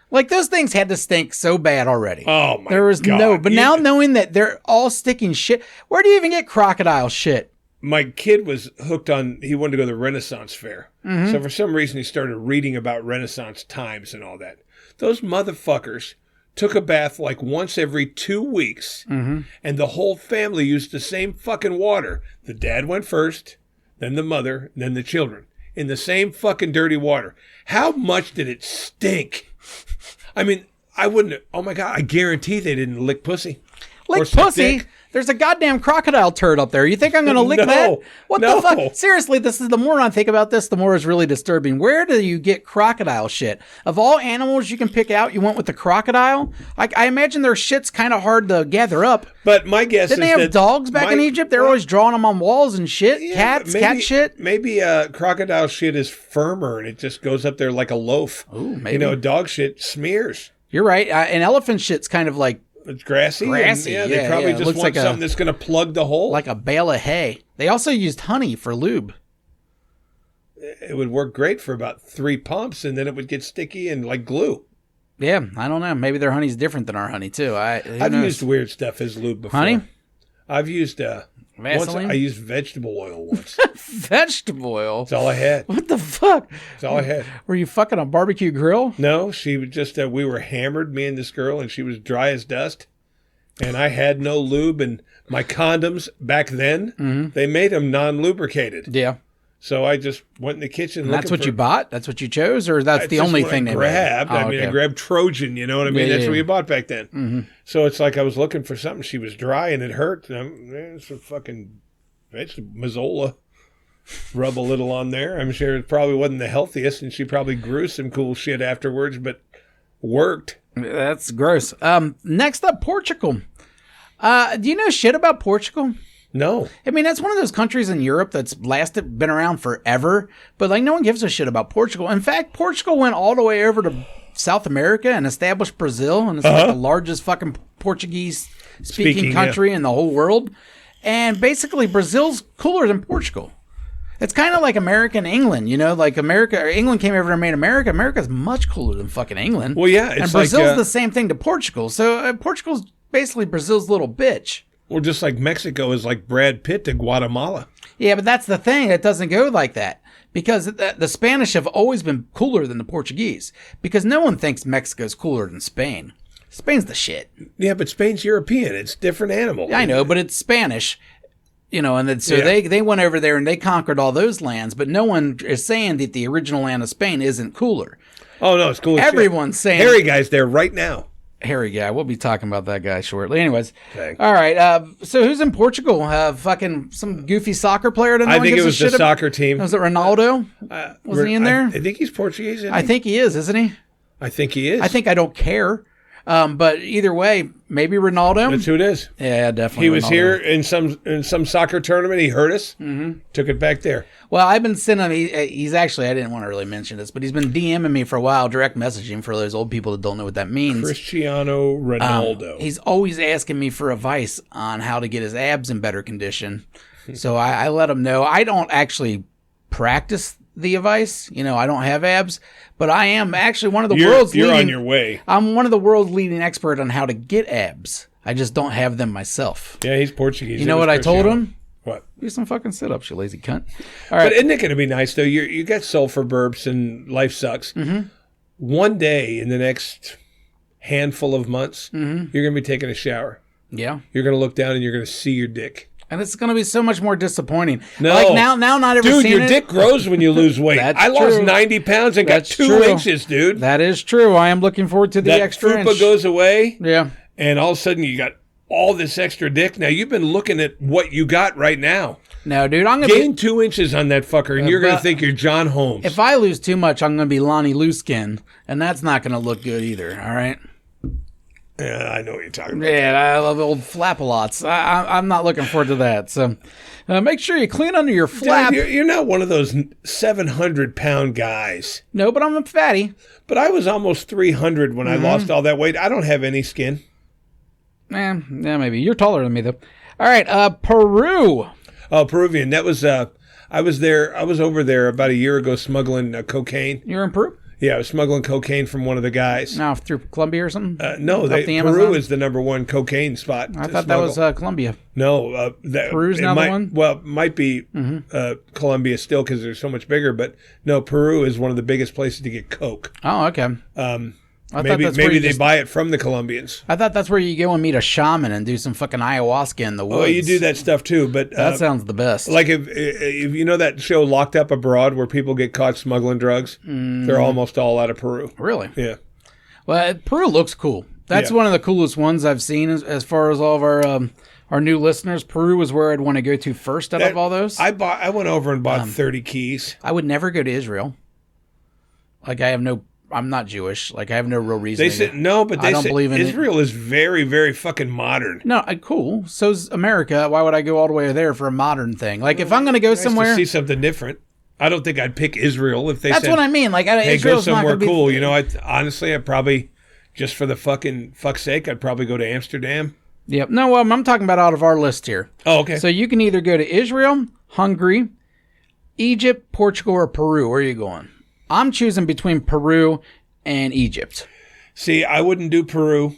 Like, those things had to stink so bad already. Oh, my God. There was now knowing that they're all sticking shit, where do you even get crocodile shit? My kid was hooked on, he wanted to go to the Renaissance Fair. Mm-hmm. So for some reason he started reading about Renaissance times and all that. Those motherfuckers took a bath like once every 2 weeks, and the whole family used the same fucking water. The dad went first, then the mother, then the children, in the same fucking dirty water. How much did it stink? I mean, I wouldn't, oh my God, I guarantee they didn't lick pussy. Lick pussy? Dick. There's a goddamn crocodile turd up there. You think I'm going to lick that? What the fuck? Seriously, the more I think about this, the more it's really disturbing. Where do you get crocodile shit? Of all animals you can pick out, you went with the crocodile? I imagine their shit's kind of hard to gather up. But my guess Didn't they have dogs back in Egypt? They were always drawing them on walls and shit. Yeah, cats, cat shit. Maybe crocodile shit is firmer and it just goes up there like a loaf. Ooh, maybe. Dog shit smears. You're right. And elephant shit's kind of like, it's grassy. They probably just want like something that's going to plug the hole. Like a bale of hay. They also used honey for lube. It would work great for about 3 pumps, and then it would get sticky and like glue. Yeah, I don't know. Maybe their honey's different than our honey, too. I've used weird stuff as lube before. Honey? I've used... Vaseline? I used vegetable oil once. Vegetable oil? That's all I had. What the fuck? That's all I had. Were you fucking a barbecue grill? No, she was just, we were hammered, me and this girl, and she was dry as dust. And I had no lube, and my condoms back then, they made them non-lubricated. Yeah. So I just went in the kitchen. And that's what you bought? That's what you chose? Or that's the only thing they grabbed? I mean, I grabbed Trojan, you know what I mean? That's what you bought back then. Mm-hmm. So it's like I was looking for something. She was dry and it hurt. It's a fucking vegetable, Mazzola. Rub a little on there. I'm sure it probably wasn't the healthiest, and she probably grew some cool shit afterwards, but worked. That's gross. Next up, Portugal. Do you know shit about Portugal? No. I mean, that's one of those countries in Europe that's been around forever, but like no one gives a shit about Portugal. In fact, Portugal went all the way over to South America and established Brazil, and it's like the largest fucking Portuguese-speaking country in the whole world. And basically, Brazil's cooler than Portugal. It's kind of like America and England, you know, like England came over and made America. America's much cooler than fucking England. Well, yeah. And Brazil's the same thing to Portugal. So Portugal's basically Brazil's little bitch. Well, just like Mexico is like Brad Pitt to Guatemala. Yeah, but that's the thing. It doesn't go like that. Because the Spanish have always been cooler than the Portuguese. Because no one thinks Mexico's cooler than Spain. Spain's the shit. Yeah, but Spain's European. It's a different animal. Yeah, I know, but it's Spanish. You know, and then, so they went over there and they conquered all those lands. But no one is saying that the original land of Spain isn't cooler. Oh, no, it's cool. Everyone's saying... Harry guy's there right now. Harry guy. We'll be talking about that guy shortly. Anyways. Okay. All right. So who's in Portugal? Fucking some goofy soccer player that no I one think gives it was a shit the soccer team. Was it Ronaldo? Was he in there? I think he's Portuguese, isn't he? I think he is, isn't he? I think he is. I think I don't care. But either way, maybe Ronaldo. That's who it is. Yeah, definitely. He was Ronaldo. here in some soccer tournament. He hurt us. Mm-hmm. Took it back there. Well, I've been sending him. He's actually. I didn't want to really mention this, but he's been DMing me for a while, direct messaging for those old people that don't know what that means. Cristiano Ronaldo. He's always asking me for advice on how to get his abs in better condition. So I let him know. I don't actually practice the advice. You know, I don't have abs, but I am actually one of the world's leading... You're on your way. I'm one of the world's leading expert on how to get abs. I just don't have them myself. Yeah, he's Portuguese. You know what I told him? What? Do some fucking sit-ups, you lazy cunt. All right. But isn't it going to be nice, though? You got sulfur burps and life sucks. Mm-hmm. One day in the next handful of months, you're going to be taking a shower. Yeah. You're going to look down and you're going to see your dick. And it's going to be so much more disappointing. No. Like now not everyone's Dude, your dick grows when you lose weight. That's I lost true. 90 pounds and That's got 2 true. inches, dude. That is true. I am looking forward to the that extra fupa inch. goes away. Yeah. And all of a sudden you got all this extra dick. Now you've been looking at what you got right now. No, dude, I'm going to Gain 2 inches on that fucker and you're going to think you're John Holmes. If I lose too much, I'm going to be Lonnie Looskin, and that's not going to look good either, all right? Yeah, I know what you're talking about. Yeah, I love old flap-a-lots. I'm not looking forward to that. So make sure you clean under your flap. Dude, you're not one of those 700-pound guys. No, but I'm a fatty. But I was almost 300 when I lost all that weight. I don't have any skin. Yeah, maybe. You're taller than me, though. All right, Peru. Oh, Peruvian. That was, I was there. I was over there about a year ago smuggling cocaine. You're in Peru? Yeah, I was smuggling cocaine from one of the guys. No, through Colombia or something? No, the Peru Amazon? is the number 1 cocaine spot. I thought that was Colombia. No, Peru's now the one? Well, it might be Colombia still because they're so much bigger. But no, Peru is one of the biggest places to get coke. Oh, okay. Maybe they buy it from the Colombians. I thought that's where you go and meet a shaman and do some fucking ayahuasca in the woods. Oh, you do that stuff too, but that sounds the best. Like if you know that show Locked Up Abroad where people get caught smuggling drugs, they're almost all out of Peru. Really? Yeah. Well, Peru looks cool. That's one of the coolest ones I've seen as far as all of our new listeners. Peru is where I'd want to go to first out of all those. I went over and bought 30 keys. I would never go to Israel. Like I'm not Jewish. Like I have no real reason. They said no, but they don't said believe in Israel is very, very fucking modern. No, cool. So's America. Why would I go all the way there for a modern thing? Like if I'm going to go somewhere, to see something different. I don't think I'd pick Israel if they that's said. What I mean. Like hey, Israel's go somewhere not gonna cool. be, You know, honestly, I'd probably just for the fuck's sake, I'd probably go to Amsterdam. Yep. No, I'm talking about out of our list here. Oh, okay. So you can either go to Israel, Hungary, Egypt, Portugal, or Peru. Where are you going? I'm choosing between Peru and Egypt. See, I wouldn't do Peru.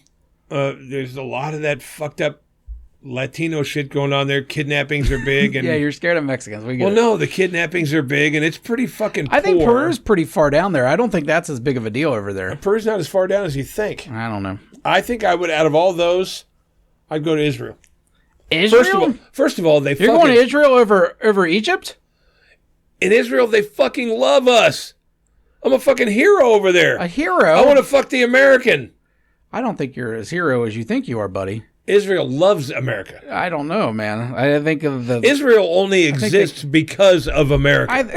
There's a lot of that fucked up Latino shit going on there. Kidnappings are big. And yeah, you're scared of Mexicans. Well, no, the kidnappings are big, and it's pretty fucking poor. I think Peru's pretty far down there. I don't think that's as big of a deal over there. Peru's not as far down as you think. I don't know. I think I would, out of all those, I'd go to Israel. Israel? First of all, You're going to Israel over Egypt? In Israel, they fucking love us. I'm a fucking hero over there. A hero? I want to fuck the American. I don't think you're as hero as you think you are, buddy. Israel loves America. I don't know, man. I think of the Israel only exists because of America.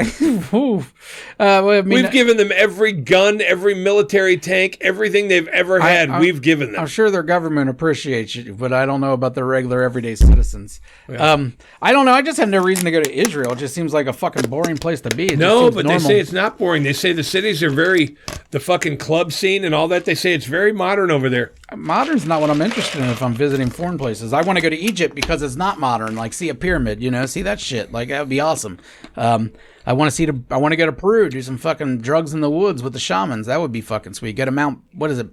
We've given them every gun, every military tank, everything they've ever had. We've given them. I'm sure their government appreciates you, but I don't know about their regular everyday citizens. Yeah. I don't know. I just have no reason to go to Israel. It just seems like a fucking boring place to be. No, but normal. They say it's not boring. They say the cities are the fucking club scene and all that. They say it's very modern over there. Modern's not what I'm interested in if I'm visiting foreign places. I want to go to Egypt because it's not modern. Like, see a pyramid, see that shit. Like, that would be awesome. I want to go to Peru, do some fucking drugs in the woods with the shamans. That would be fucking sweet. Go to Mount, what is it?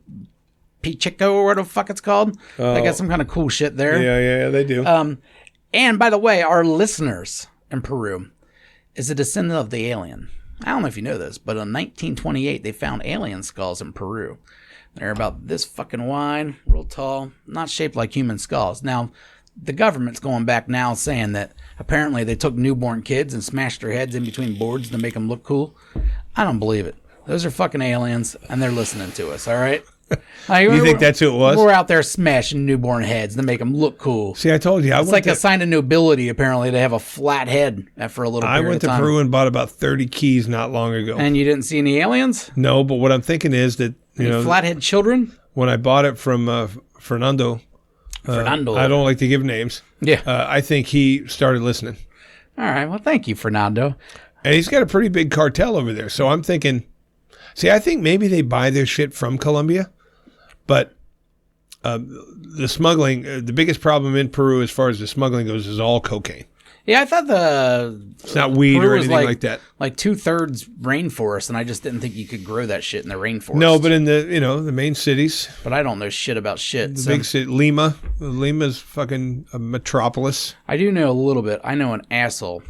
Pichico or what the fuck it's called? They got some kind of cool shit there. Yeah, they do. And by the way, our listeners in Peru is a descendant of the alien. I don't know if you know this, but in 1928, they found alien skulls in Peru. They're about this fucking wide, real tall, not shaped like human skulls. Now, the government's going back now saying that apparently they took newborn kids and smashed their heads in between boards to make them look cool. I don't believe it. Those are fucking aliens, and they're listening to us, all right? You think that's who it was? We're out there smashing newborn heads to make them look cool. See, I told you. It's like a sign of nobility, apparently, to have a flat head for a little period I went to Peru and bought about 30 keys not long ago. And you didn't see any aliens? No, but what I'm thinking is that, flathead children? When I bought it from Fernando, I don't like to give names. Yeah. I think he started listening. All right. Well, thank you, Fernando. And he's got a pretty big cartel over there. So I'm thinking, I think maybe they buy their shit from Colombia, but the smuggling, the biggest problem in Peru as far as the smuggling goes is all cocaine. Yeah, I thought it's not weed Peru or anything like that. Like 2/3 rainforest, and I just didn't think you could grow that shit in the rainforest. No, but in the main cities. But I don't know shit about shit. The big city, Lima. Lima's fucking a metropolis. I do know a little bit. I know an asshole.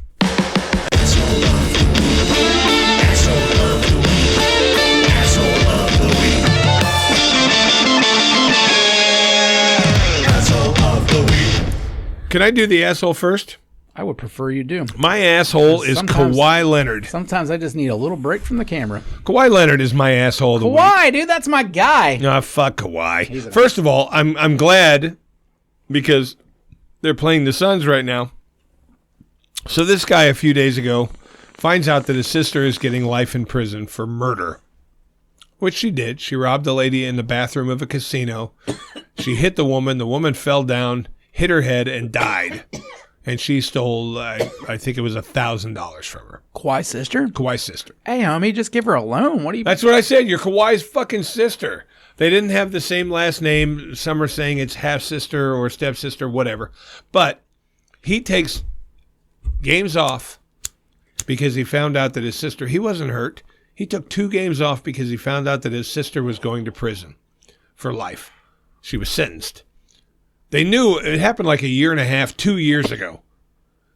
Can I do the asshole first? I would prefer you do. My asshole is Kawhi Leonard. Sometimes I just need a little break from the camera. Kawhi Leonard is my asshole of the week. Kawhi, dude, that's my guy. No, fuck Kawhi. First of all, I'm glad because they're playing the Suns right now. So this guy a few days ago finds out that his sister is getting life in prison for murder, which she did. She robbed a lady in the bathroom of a casino. She hit the woman. The woman fell down, hit her head, and died. And she stole, I think it was $1,000 from her. Kawhi's sister? Kawhi's sister. Hey, homie, just give her a loan. What do you... That's what I said. You're Kawhi's fucking sister. They didn't have the same last name. Some are saying it's half-sister or stepsister, whatever. But he takes games off because he found out that his sister, he wasn't hurt. He took 2 games off because he found out that his sister was going to prison for life. She was sentenced. They knew it happened like 2 years ago.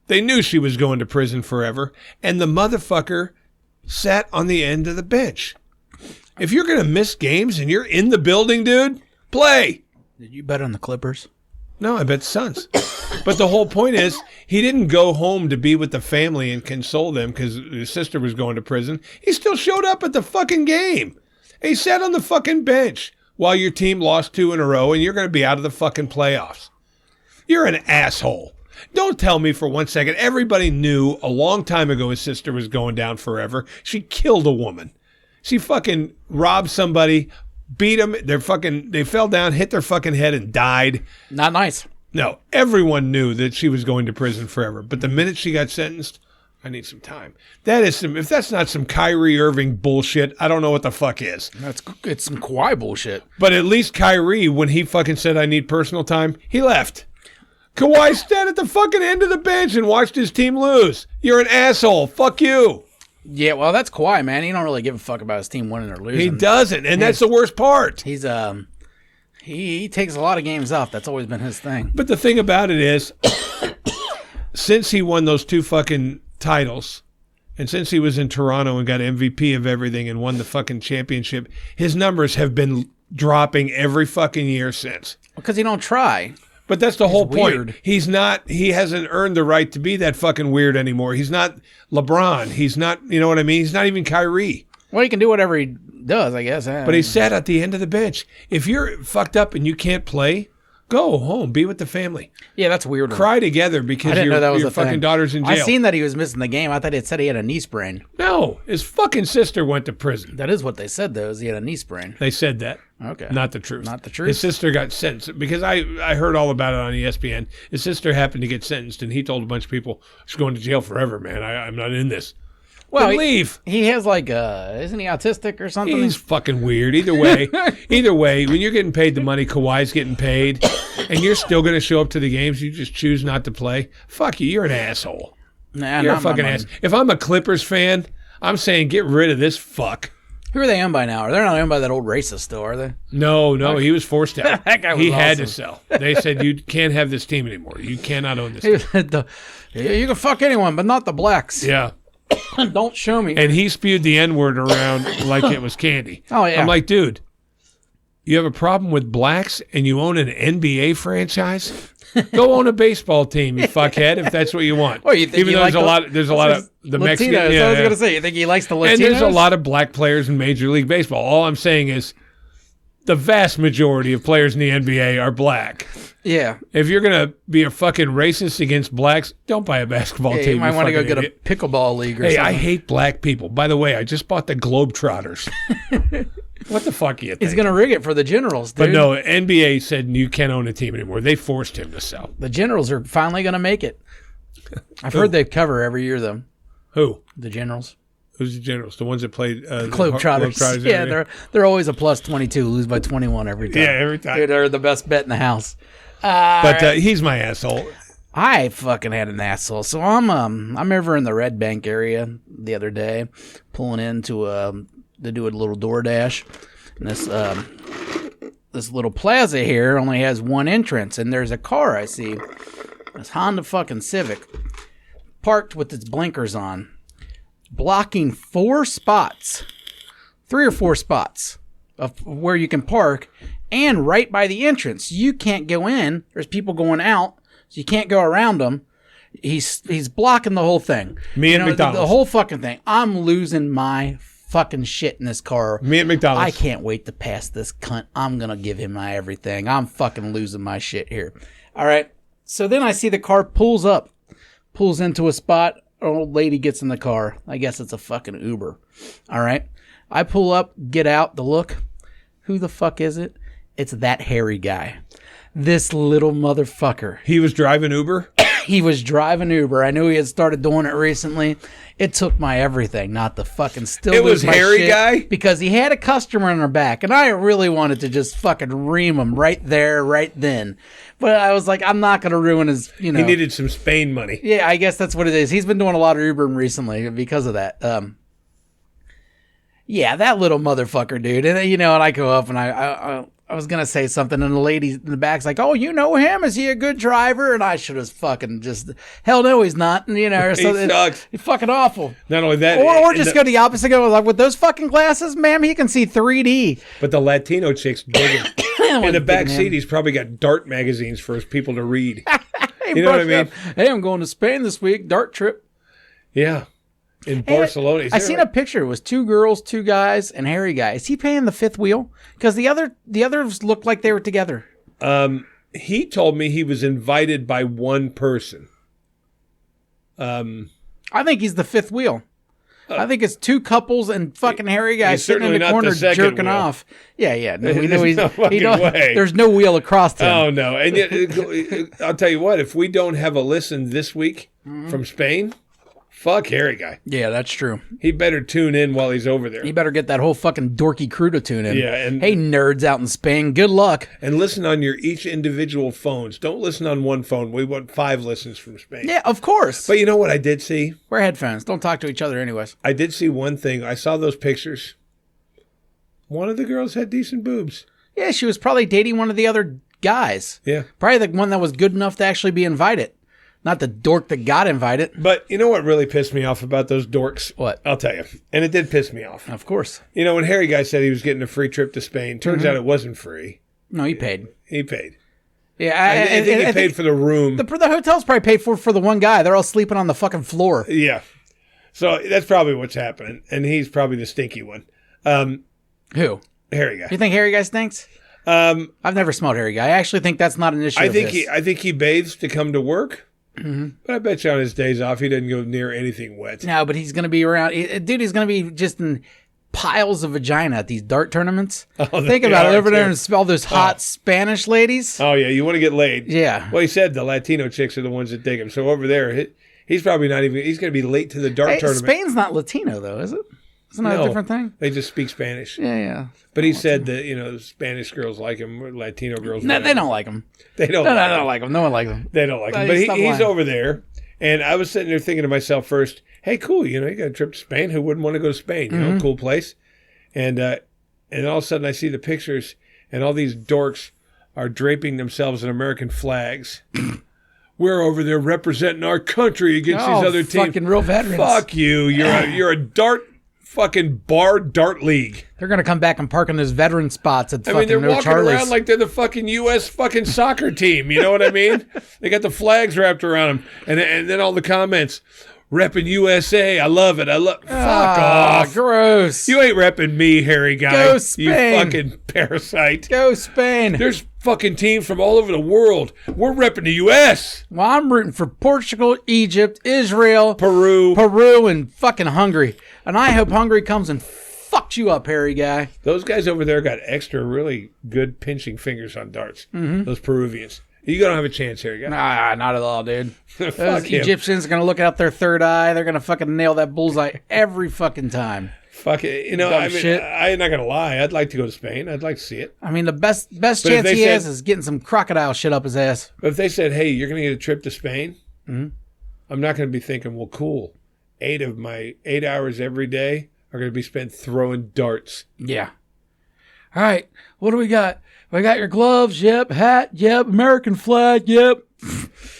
They knew she was going to prison forever, and the motherfucker sat on the end of the bench. If you're going to miss games and you're in the building, dude, play. Did you bet on the Clippers? No, I bet Suns. But the whole point is he didn't go home to be with the family and console them because his sister was going to prison. He still showed up at the fucking game. He sat on the fucking bench while your team lost 2 in a row and you're going to be out of the fucking playoffs. You're an asshole. Don't tell me for 1 second. Everybody knew a long time ago his sister was going down forever. She killed a woman. She fucking robbed somebody, beat them. They fell down, hit their fucking head and died. Not nice. No, everyone knew that she was going to prison forever. But the minute she got sentenced, I need some time. If that's not some Kyrie Irving bullshit, I don't know what the fuck is. It's some Kawhi bullshit. But at least Kyrie, when he fucking said I need personal time, he left. Kawhi stood at the fucking end of the bench and watched his team lose. You're an asshole. Fuck you. Yeah, well, that's Kawhi, man. He don't really give a fuck about his team winning or losing. He doesn't, and that's the worst part. He's he takes a lot of games off. That's always been his thing. But the thing about it is, since he won those 2 fucking titles, and since he was in Toronto and got MVP of everything and won the fucking championship, his numbers have been dropping every fucking year since. Because he don't try. But that's the whole point. Weird. He hasn't earned the right to be that fucking weird anymore. He's not LeBron. He's not, you know what I mean? He's not even Kyrie. Well, he can do whatever he does, I guess. But he sat at the end of the bench. If you're fucked up and you can't play, Go home. Be with the family. Yeah, that's weird. Cry together because I didn't know that was your a thing. fucking daughter's in jail. I seen that he was missing the game. I thought it said he had a knee sprain. No, his fucking sister went to prison. That is what they said, though, is he had a knee sprain. They said that. Okay. Not the truth. Not the truth? His sister got sentenced because I heard all about it on ESPN. His sister happened to get sentenced, and he told a bunch of people, she's going to jail forever, man. I'm not in this. Well, Then leave. He has isn't he autistic or something? He's fucking weird. Either way, when you're getting paid the money, Kawhi's getting paid, and you're still going to show up to the games, you just choose not to play. Fuck you. You're an asshole. Nah, You're a not fucking my ass. money. If I'm a Clippers fan, I'm saying get rid of this fuck. Who are they owned by now? They're not owned by that old racist still, are they? No, he was forced out. That guy was he had to awesome. sell. They said you can't have this team anymore. You cannot own this team. You can fuck anyone, but not the blacks. Yeah. Don't show me. And he spewed the N-word around like it was candy. Oh, yeah. I'm like, dude, you have a problem with blacks and you own an NBA franchise? Go own a baseball team, you fuckhead, if that's what you want. Well, you think Even he though liked there's a lot of the Mexican. Latinos. Yeah, I was yeah. going to say, you think he likes the Latinos? And there's a lot of black players in Major League Baseball. All I'm saying is the vast majority of players in the NBA are black. Yeah. If you're going to be a fucking racist against blacks, don't buy a basketball Yeah, team. you might want to go fucking get a idiot. pickleball league or Hey, something. I hate black people. By the way, I just bought the Globetrotters. What the fuck do you think? He's going to rig it for the Generals, dude. But no, NBA said you can't own a team anymore. They forced him to sell. The Generals are finally going to make it. I've heard they cover every year, though. Who? The Generals. Who's the Generals? The ones that played the Globetrotters. Yeah, they're always a plus 22, lose by 21 every time. Yeah, every time. Dude, they're the best bet in the house. But he's my asshole. I fucking had an asshole. So I'm over in the Red Bank area the other day, pulling into to do a little DoorDash, and this little plaza here only has one entrance, and there's a car I see, this Honda fucking Civic, parked with its blinkers on, blocking 3 or 4 spots of where you can park, and right by the entrance. You can't go in. There's people going out, so you can't go around them. He's blocking the whole thing. Me and McDonald's. The whole fucking thing. I'm losing my fucking shit in this car. Me at McDonald's. I can't wait to pass this cunt. I'm going to give him my everything. I'm fucking losing my shit here. All right. So then I see the car pulls into a spot. An old lady gets in the car. I guess it's a fucking Uber. All right. I pull up, get out, the look. Who the fuck is it? It's that hairy guy. This little motherfucker. He was driving Uber? He was driving Uber. I knew he had started doing it recently. It took my everything not to fucking still It lose was my hairy shit guy? because he had a customer in her back, and I really wanted to just fucking ream him right there, right then. But I was like, I'm not going to ruin his, He needed some Spain money. Yeah, I guess that's what it is. He's been doing a lot of Ubering recently because of that. Yeah, that little motherfucker, dude. And and I go up and I was gonna say something, and the lady in the back's like, "Oh, you know him? Is he a good driver?" And I should have fucking just, hell no, he's not. And or He something. sucks. He's fucking awful. Not only that, Or just go the opposite. Go like with those fucking glasses, ma'am. He can see 3D. but the Latino chick's digging. In the Digging back him. seat, he's probably got Dart magazines for his people to read. Hey, You know what I brush mean? up. Hey, I'm going to Spain this week. Dart trip. Yeah. In Barcelona. Is I there seen a picture. It was 2 girls, 2 guys, and hairy guy. Is he paying the 5th wheel? Because the others looked like they were together. He told me he was invited by one person. I think he's the 5th wheel. I think it's 2 couples and fucking hairy guy he's sitting in certainly the not corner the second jerking wheel. off. Yeah. No, we There's know he's no fucking don't- way. There's no wheel across him. Oh, no. And yet, I'll tell you what, if we don't have a listen this week from Spain, fuck hairy guy. Yeah, that's true. He better tune in while he's over there. You better get that whole fucking dorky crew to tune in. Yeah, and- hey, nerds out in Spain, good luck. And listen on your each individual phones. Don't listen on one phone. We want 5 listens from Spain. Yeah, of course. But you know what I did see? Wear headphones. Don't talk to each other anyways. I did see one thing. I saw those pictures. One of the girls had decent boobs. Yeah, she was probably dating one of the other guys. Yeah. Probably the one that was good enough to actually be invited. Not the dork that got invited. But you know what really pissed me off about those dorks? What? I'll tell you. And it did piss me off. Of course. You know, when Harry Guy said he was getting a free trip to Spain, turns out it wasn't free. No, he paid. He paid. Yeah, I think he paid for the room. The hotel's probably paid for the one guy. They're all sleeping on the fucking floor. Yeah. So that's probably what's happening. And he's probably the stinky one. Who? Harry Guy. You think Harry guy stinks? I've never smelled hairy guy. I actually think that's not an issue. I think he bathes to come to work. Mm-hmm. But I bet you on his days off, he doesn't go near anything wet. No, but he's going to be around. Dude, he's going to be just in piles of vagina at these dart tournaments. Think about it. Over there and smell those hot Spanish ladies. Oh, yeah. You want to get laid. Yeah. Well, he said the Latino chicks are the ones that dig him. So over there, he's probably not even, he's going to be late to the dart tournament. Spain's not Latino, though, is it? Isn't that a different thing? They just speak Spanish. Yeah. But he said that, Spanish girls like him, or Latino girls No, they don't like him. They don't like him. No one likes him. They don't like him. But he's over there. And I was sitting there thinking to myself first, hey, cool, you got a trip to Spain. Who wouldn't want to go to Spain? You know, cool place. And all of a sudden I see the pictures, and all these dorks are draping themselves in American flags. We're over there representing our country against these other teams. Fucking real veterans. Fuck you. You're a dart fucking dart league. They're going to come back and park in those veteran spots at fucking they're No walking Charlie's. around like they're the fucking U.S. fucking soccer team. You know what I mean? They got the flags wrapped around them. And then all the comments, repping USA. I love it. Fuck off. Gross. You ain't repping me, hairy guy. Go Spain. You fucking parasite. Go Spain. There's fucking teams from all over the world. We're repping the U.S. Well, I'm rooting for Portugal, Egypt, Israel, Peru, and fucking Hungary. And I hope Hungary comes and fucks you up, hairy guy. Those guys over there got extra really good pinching fingers on darts. Mm-hmm. Those Peruvians. You don't have a chance, hairy guy. Nah, not at all, dude. Those Fuck Egyptians are going to look out their third eye. They're going to fucking nail that bullseye every fucking time. Fuck it. I'm not going to lie. I'd like to go to Spain. I'd like to see it. I mean, the best chance he has is getting some crocodile shit up his ass. But if they said, hey, you're going to get a trip to Spain, I'm not going to be thinking, well, cool. 8 of my 8 hours every day are going to be spent throwing darts. Yeah. All right. What do we got? We got your gloves. Yep. Hat. Yep. American flag. Yep.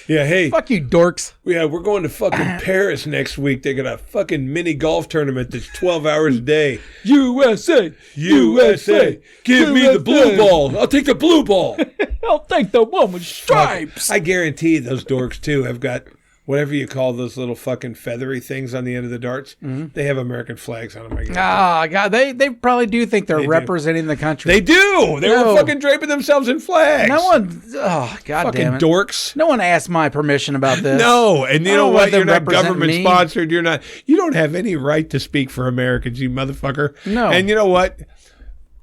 Yeah, hey. Fuck you, dorks. Yeah, we're going to fucking Paris next week. They got a fucking mini golf tournament that's 12 hours a day. USA. Give me the blue ball. I'll take the blue ball. I'll take the one with stripes. I guarantee those dorks, too, have got whatever you call those little fucking feathery things on the end of the darts. They have American flags on them. God, they probably do think they're representing the country. They do. They were fucking draping themselves in flags. No one. God fucking damn it. Dorks. No one asked my permission about this. No, and you know what? You're not government me. sponsored. You're not. You don't have any right to speak for Americans, you motherfucker. No. And you know what?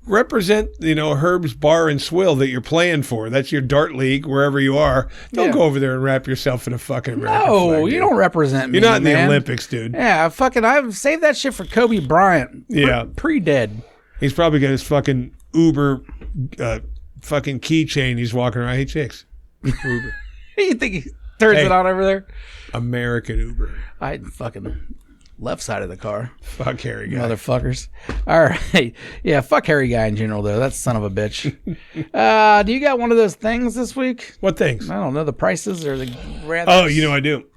Represent, Herb's Bar and Swill that you're playing for. That's your dart league, wherever you are. Don't go over there and wrap yourself in a fucking American flag. No, you don't represent me. You're not in man. the Olympics, dude. Yeah, I've saved that shit for Kobe Bryant. Yeah. Pre-dead. He's probably got his fucking Uber fucking keychain he's walking around. Hey, chicks. Uber. You think he turns it on over there? American Uber. I fucking left side of the car. Fuck hairy guy. Motherfuckers. All right. Yeah, fuck hairy guy in general, though. That's son of a bitch. Do you got one of those things this week? What things? I don't know. The prices or the... Oh, I do.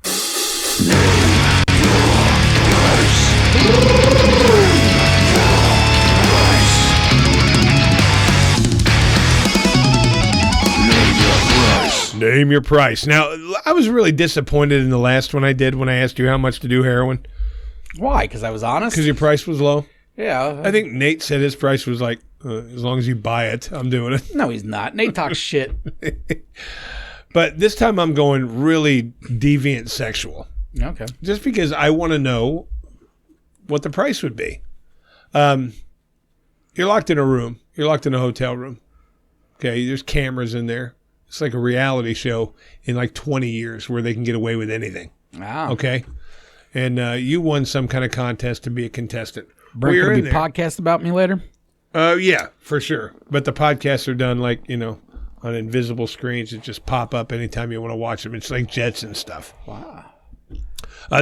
Name your price. Now, I was really disappointed in the last one I did when I asked you how much to do heroin. Why? Because I was honest? Because your price was low? Yeah. I think Nate said his price was like, as long as you buy it, I'm doing it. No, he's not. Nate talks shit. But this time I'm going really deviant sexual. Okay. Just because I want to know what the price would be. You're locked in a room. You're locked in a hotel room. Okay, there's cameras in there. It's like a reality show in like 20 years where they can get away with anything. Wow. Okay? And you won some kind of contest to be a contestant. Brent, going to be podcast about me later? Yeah, for sure. But the podcasts are done like, on invisible screens that just pop up anytime you want to watch them. It's like Jetson stuff. Wow.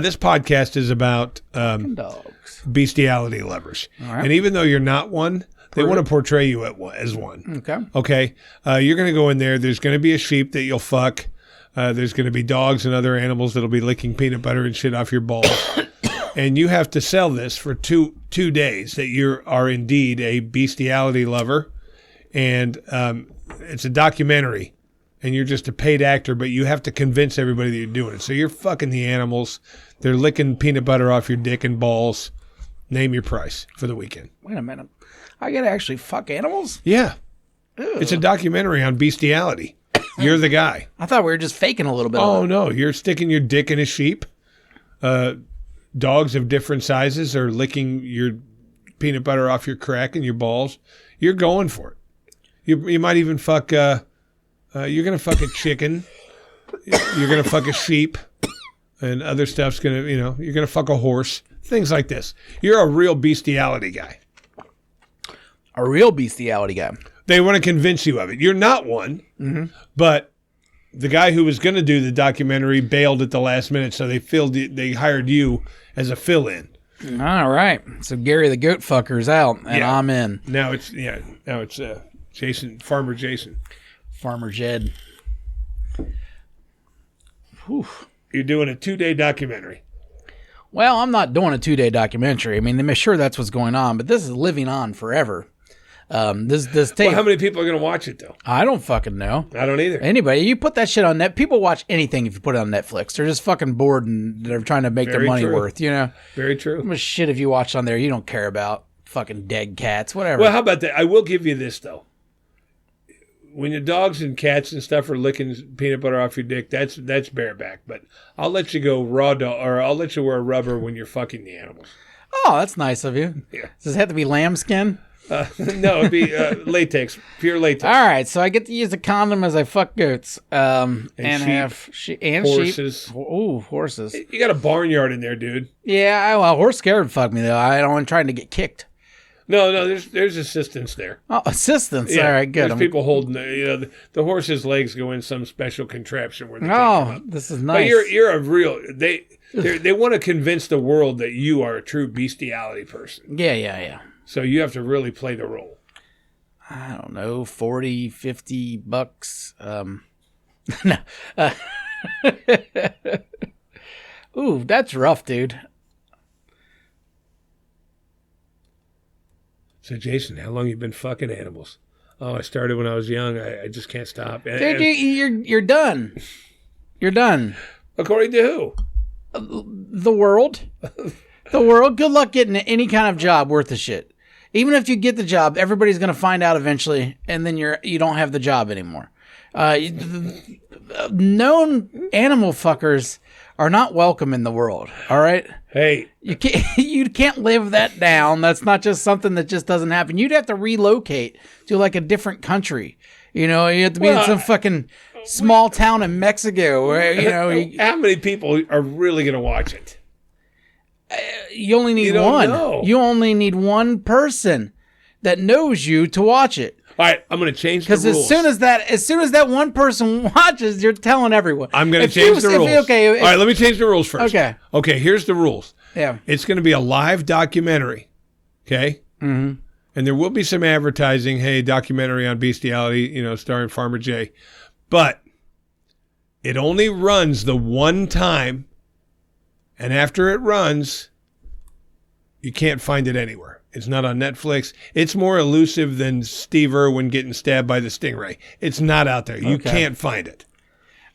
This podcast is about dogs. Bestiality lovers. All right. And even though you're not one, they want to portray you as one. Okay. Okay. You're going to go in there. There's going to be a sheep that you'll fuck. There's going to be dogs and other animals that'll be licking peanut butter and shit off your balls. And you have to sell this for two days that you are indeed a bestiality lover. And it's a documentary. And you're just a paid actor, but you have to convince everybody that you're doing it. So you're fucking the animals. They're licking peanut butter off your dick and balls. Name your price for the weekend. Wait a minute. I got to actually fuck animals? Yeah. It's a documentary on bestiality. You're the guy. I thought we were just faking a little bit. Oh, no. You're sticking your dick in a sheep. Dogs of different sizes are licking your peanut butter off your crack and your balls. You're going for it. You might even fuck... you're going to fuck a chicken. You're going to fuck a sheep. And other stuff's going to, you're going to fuck a horse. Things like this. You're a real bestiality guy. A real bestiality guy. They want to convince you of it. You're not one, but the guy who was going to do the documentary bailed at the last minute, so they hired you as a fill-in. All right. So Gary the goat fucker's out, and I'm in. Now it's Jason, Farmer Jason. Farmer Jed. Whew. You're doing a 2-day documentary. Well, I'm not doing a 2-day documentary. I mean, I'm sure that's what's going on, but this is living on forever. This tape. Well, how many people are going to watch it, though? I don't fucking know. I don't either. Anybody, you put that shit on net. People watch anything if you put it on Netflix. They're just fucking bored and they're trying to make their money worth, Very true. How much shit if you watch on there you don't care about? Fucking dead cats, whatever. Well, how about that? I will give you this, though. When your dogs and cats and stuff are licking peanut butter off your dick, that's bareback. But I'll let you go raw dog, or I'll let you wear rubber when you're fucking the animals. Oh, that's nice of you. Yeah. Does it have to be lambskin? No, it'd be latex, pure latex. All right, so I get to use a condom as I fuck goats, and sheep. horses. Sheep. Ooh, horses. You got a barnyard in there, dude. Yeah, well, horse scared fuck me though. I don't want trying to get kicked. No, there's assistance there. Oh, assistance. Yeah, All right, good. There's people holding the horse's legs go in some special contraption where they take them up. This is nice. But you're a real they want to convince the world that you are a true bestiality person. Yeah. So you have to really play the role. I don't know, $40, $50. No. Ooh, that's rough, dude. So, Jason, how long you been fucking animals? Oh, I started when I was young. I just can't stop. Dude, you're done. You're done. According to who? The world. The world. Good luck getting any kind of job worth of shit. Even if you get the job, everybody's going to find out eventually, and then you don't have the job anymore. Known animal fuckers are not welcome in the world. All right. Hey, you can't live that down. That's not just something that just doesn't happen. You'd have to relocate to like a different country. You have to be in some fucking small town in Mexico where how many people are really going to watch it? You only need one. Know. You only need one person that knows you to watch it. All right, I'm going to change the rules. Because as soon as that one person watches, you're telling everyone. I'm going to change the rules. All right, let me change the rules first. Okay, here's the rules. Yeah. It's going to be a live documentary, okay? Mm-hmm. And there will be some advertising, hey, documentary on bestiality, starring Farmer J. But it only runs the one time, and after it runs, you can't find it anywhere. It's not on Netflix. It's more elusive than Steve Irwin getting stabbed by the stingray. It's not out there. You can't find it.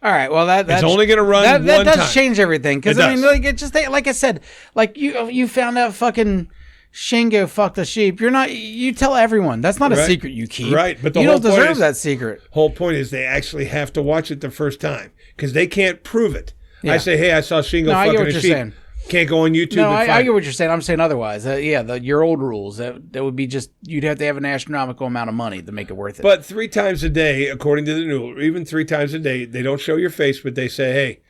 All right. Well, that's only going to run that one does time. Change everything. Because it just like I said, like you found out fucking Shingo fucked the sheep. You tell everyone. That's not a secret you keep. Right. But you don't deserve that secret. Whole point is they actually have to watch it the first time because they can't prove it. Yeah. I say, hey, I saw Shingo fucking a sheep. Saying. Can't go on YouTube. No, I get what you're saying. I'm saying otherwise. Your old rules. That would be just you'd have to have an astronomical amount of money to make it worth it. But 3 times a day, according to the new, even 3 times a day, they don't show your face, but they say, "Hey,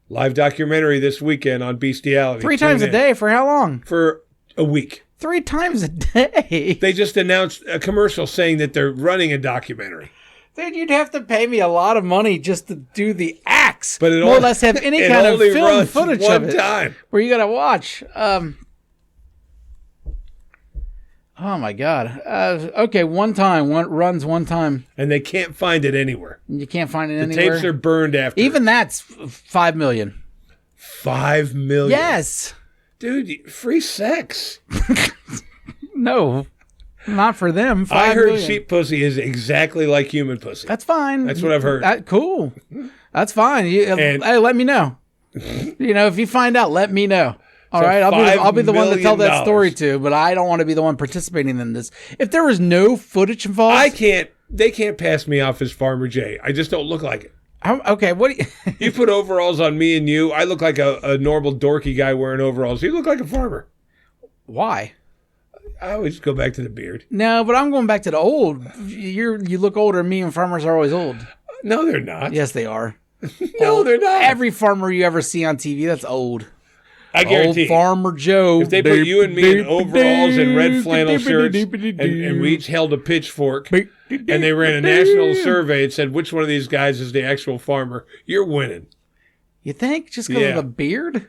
live documentary this weekend on bestiality." 3 times a day for how long? For a week. 3 times a day. They just announced a commercial saying that they're running a documentary. Dude, you'd have to pay me a lot of money just to do the acts. But it more or less have any kind of film footage of it. Time. Where you got to watch. Oh, my God. Okay, one time. Runs one time. And they can't find it anywhere. You can't find it the anywhere? The tapes are burned after. Even that's 5 million. 5 million? Yes. Dude, free sex. No. Not for them. I heard million. Sheep pussy is exactly like human pussy. That's fine. That's what I've heard. Cool. That's fine. Hey, let me know. If you find out, let me know. All right, I'll be the one to tell that story to, but I don't want to be the one participating in this. If there was no footage involved, I can't they can't pass me off as Farmer J. I just don't look like it. Okay, what do you... You put overalls on me and you, I look like a normal dorky guy wearing overalls. You look like a farmer. Why? I always go back to the beard. No, but I'm going back to the old. You look older. Me and farmers are always old. No, they're not. Yes, they are. No, they're not. Every farmer you ever see on TV, that's old. I guarantee. Old Farmer Joe. If they put you and me in overalls and red flannel shirts, and we each held a pitchfork, and they ran a national survey and said which one of these guys is the actual farmer, you're winning. You think? Just because of the beard?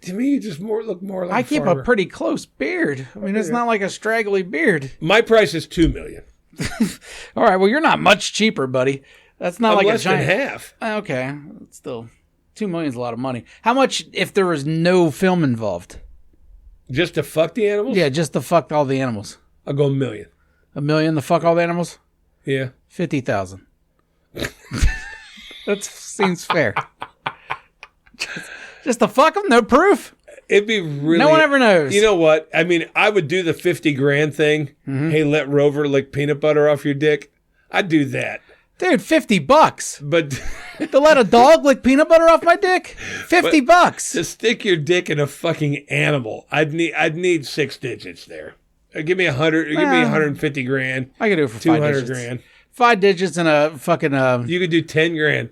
To me, you just look more like I a keep farmer. a pretty close beard. I mean, it's not like a straggly beard. My price is $2 million. All right, well, you're not much cheaper, buddy. That's not like less a giant... than half. Okay, still... $2 million is a lot of money. How much if there was no film involved? Just to fuck the animals? Yeah, just to fuck all the animals. I'll go $1 million. $1 million to fuck all the animals? Yeah. 50,000. That seems fair. Just to fuck them, no proof. It'd be really... No one ever knows. You know what? I mean, I would do the 50 grand thing. Mm-hmm. Hey, let Rover lick peanut butter off your dick. I'd do that. Dude, $50. But to let a dog lick peanut butter off my dick? $50. To stick your dick in a fucking animal, I'd need 6 digits there. Give me 100. Give me 150 grand. I could do it for 200 grand. 5 digits and a fucking. You could do 10 grand.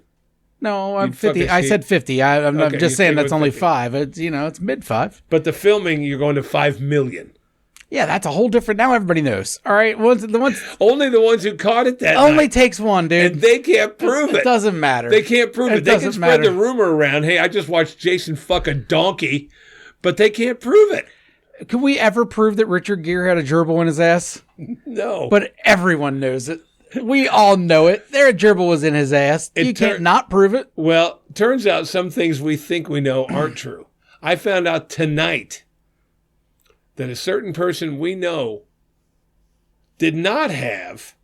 No, I'm 50. I said 50. I'm just saying that's only 50. 5. It's it's mid 5. But the filming, you're going to 5 million. Yeah, that's a whole different. Now everybody knows. All right, only the ones who caught it that only night. Takes one, dude. And they can't prove it. It doesn't matter. They can't prove it. They can spread the rumor around. Hey, I just watched Jason fuck a donkey, but they can't prove it. Could we ever prove that Richard Gere had a gerbil in his ass? No. But everyone knows it. We all know it. Their gerbil was in his ass. You can't not prove it. Well, turns out some things we think we know aren't true. I found out tonight that a certain person we know did not have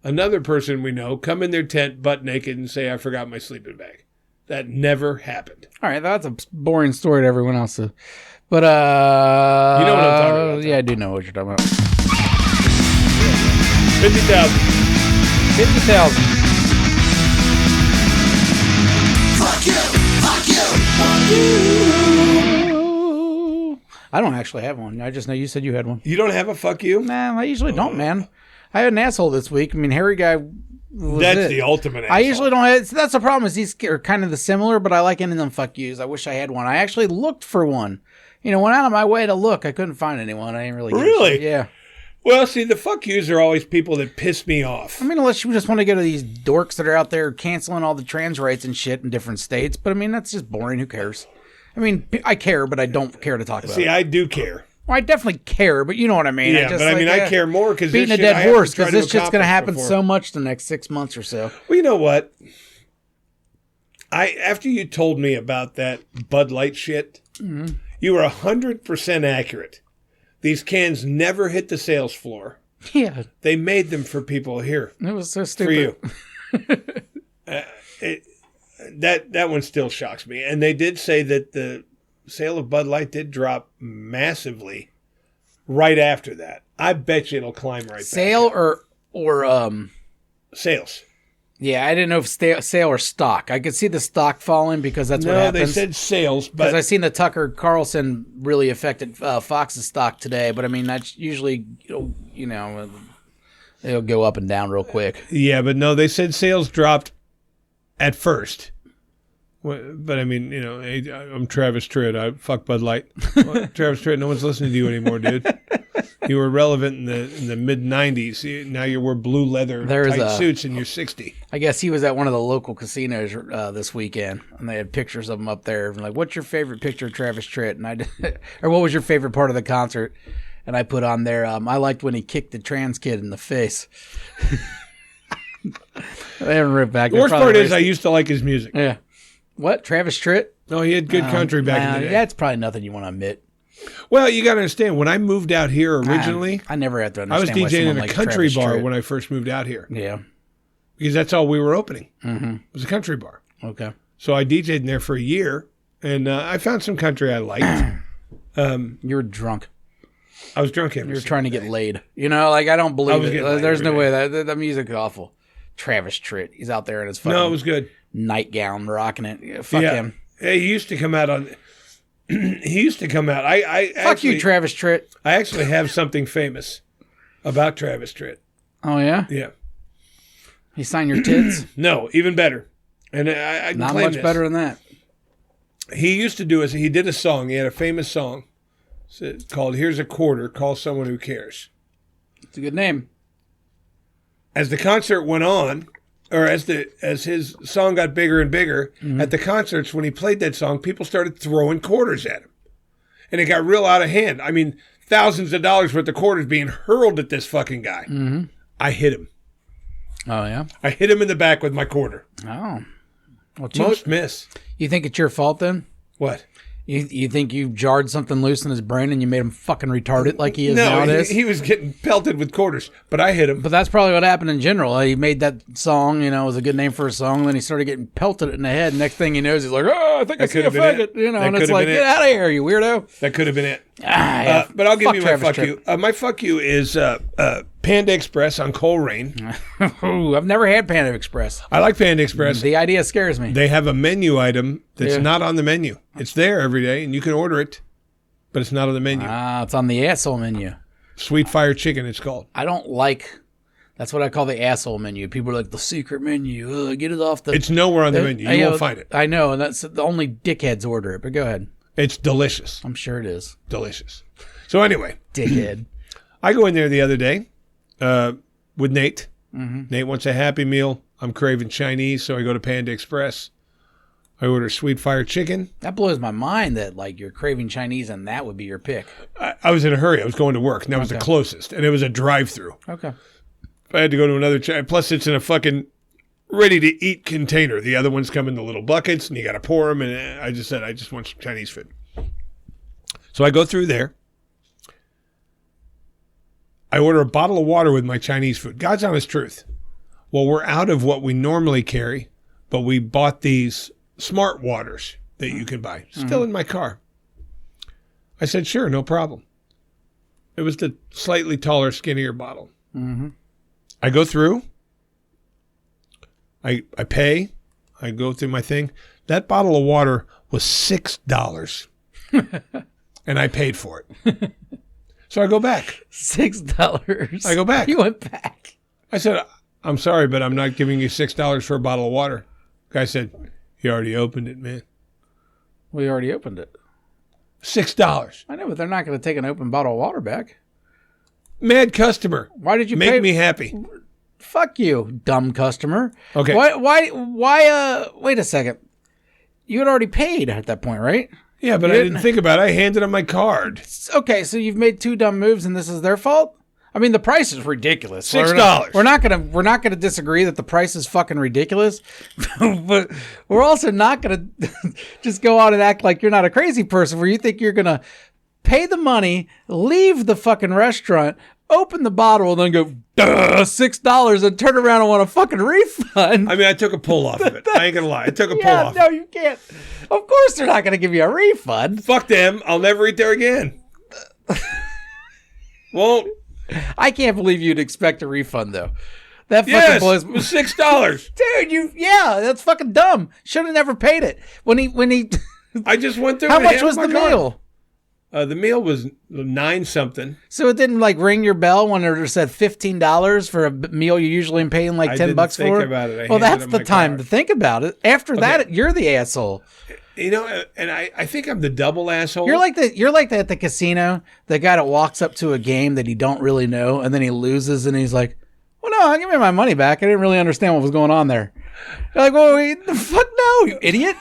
another person we know come in their tent butt naked and say, I forgot my sleeping bag. That never happened. All right, that's a boring story to everyone else. But, you know what I'm talking about. Yeah, I do know what you're talking about. 50,000. 50,000. Fuck you! Fuck you! Fuck you! I don't actually have one. I just know you said you had one. You don't have a fuck you? Nah, I usually don't, man. I had an asshole this week. I mean, hairy guy was That's the ultimate asshole. I usually don't have... That's the problem is these are kind of the similar, but I like any of them fuck yous. I wish I had one. I actually looked for one. Went out of my way to look. I couldn't find anyone. I didn't really... Really? Yeah. Well, see, the fuck yous are always people that piss me off. I mean, unless you just want to go to these dorks that are out there canceling all the trans rights and shit in different states. But, I mean, that's just boring. Who cares? I mean, I care, but I don't care to talk about it. See, I do care. Well, I definitely care, but you know what I mean. Yeah, I care more because beating a dead horse because this shit's going to happen so much the next 6 months or so. Well, you know what? After you told me about that Bud Light shit, you were 100% accurate. These cans never hit the sales floor. Yeah. They made them for people here. It was so stupid. For you. That one still shocks me. And they did say that the sale of Bud Light did drop massively right after that. I bet you it'll climb right Sale back up. or Sales. Yeah, I didn't know if sale or stock. I could see the stock falling because that's what happens. No, they said sales, but... Because I seen the Tucker Carlson really affected Fox's stock today, but I mean, that's usually, it'll go up and down real quick. Yeah, but no, they said sales dropped at first. But I mean, hey, I'm Travis Tritt. I fuck Bud Light. Well, Travis Tritt, no one's listening to you anymore, dude. You were relevant in the mid '90s. Now you wear blue leather tight suits, and you're 60. I guess he was at one of the local casinos this weekend, and they had pictures of him up there. Like, what's your favorite picture of Travis Tritt? And or what was your favorite part of the concert? And I put on there, I liked when he kicked the trans kid in the face. They haven't ripped back. The worst part is I used to like his music. Yeah. What? Travis Tritt? No, he had good country back in the day. That's probably nothing you want to admit. Well, you got to understand, when I moved out here originally, I never had to I was understand DJing in a country bar Tritt. when I first moved out here. Yeah. Because that's all we were opening. Mm-hmm. It was a country bar. Okay. So I DJ'd in there for a year, and I found some country I liked. You were drunk. I was drunk every You're single trying to day. get laid. You know, like I don't I believe was it. getting laid There's no every way that music is awful. Travis Tritt, he's out there in his fucking No, it was good. nightgown rocking it. Yeah, fuck him. Yeah, he used to come out on. He used to come out. I Fuck actually, you, Travis Tritt. I actually have something famous about Travis Tritt. Oh yeah, Yeah. he signed your tits. No, even better. And I can Not claim much this. better than that. He used to do is he did a song. He had a famous song called "Here's a Quarter. Call Someone Who Cares." It's a good name. As the concert went on, or as his song got bigger and bigger, at the concerts when he played that song, people started throwing quarters at him, and it got real out of hand. I mean, thousands of dollars worth of quarters being hurled at this fucking guy. Mm-hmm. I hit him. Oh yeah. I hit him in the back with my quarter. Oh. Well, Most miss. you think it's your fault then? What? You think you jarred something loose in his brain and you made him fucking retarded like he is No, nowadays? he was getting pelted with quarters, but I hit him. But that's probably what happened in general. He made that song, it was a good name for a song. Then he started getting pelted in the head. Next thing he knows, he's like, "Oh, I think I That see a could have been faggot." it. That And it's could have like, been get it. out of here, you weirdo. That could have been it. Yeah. But I'll give Fuck you my Travis fuck Tritt. you. My fuck you is Panda Express on Coleraine. Ooh, I've never had Panda Express. I like Panda Express. The idea scares me. They have a menu item that's Yeah. not on the menu. It's there every day, and you can order it, but it's not on the menu. It's on the asshole menu. Sweet Fire Chicken, it's called. I don't like. That's what I call the asshole menu. People are like, the secret menu. Ugh, get it off the. It's nowhere on the menu. You won't find it. I know, and that's the only dickheads order it. But go ahead. It's delicious. I'm sure it is. Delicious. So anyway, Dickhead. I go in there the other day with Nate. Nate wants a Happy Meal. I'm craving Chinese, so I go to Panda Express. I order Sweet Fire Chicken. That blows my mind that like you're craving Chinese and that would be your pick. I was in a hurry. I was going to work, and that was the closest, and it was a drive-through. Okay. I had to go to another plus it's in a fucking ready-to-eat container. The other ones come in the little buckets, and you got to pour them, and I just said, I just want some Chinese food. So I go through there. I order a bottle of water with my Chinese food. God's honest truth. Well, we're out of what we normally carry, but we bought these smart waters that you can buy. Still in my car. I said, sure, no problem. It was the slightly taller, skinnier bottle. I go through. I pay. I go through my thing. That bottle of water was $6. And I paid for it. So I go back. $6. I go back. You went back. I said, I'm sorry, but I'm not giving you $6 for a bottle of water. Guy said, you already opened it, man. We already opened it. $6. I know, but they're not going to take an open bottle of water back. Mad customer. Why did you Make pay? me happy. Fuck you, dumb customer. Okay. Why, wait a second. You had already paid at that point, right? Yeah, but I didn't think about it. I handed him my card. Okay, so you've made two dumb moves and this is their fault? I mean, the price is ridiculous. $6. We're not gonna disagree that the price is fucking ridiculous, but we're also not gonna just go out and act like you're not a crazy person where you think you're gonna pay the money, leave the fucking restaurant, open the bottle, and then go $6 and turn around and want a fucking refund. I mean, I took a pull off of it. I ain't gonna lie. I took a pull off. No, you can't. Of course, they're not gonna give you a refund. Fuck them. I'll never eat there again. Won't. I can't believe you'd expect a refund though. That fucking Yes, blows. it was $6. Dude, that's fucking dumb. Should have never paid it. When he I just went through. How and much handed was my the card. meal? The meal was $9 something. So it didn't like ring your bell when it said $15 for a meal you usually paying like I $10 didn't think for? about it. I Well, handed that's him the my time card. to think about it. After that, you're the asshole. You know, and I think I'm the double asshole. You're like that at the casino, the guy that walks up to a game that he don't really know, and then he loses, and he's like, "Well, no, give me my money back. I didn't really understand what was going on there." You're like, "Well, the fuck no, you idiot!"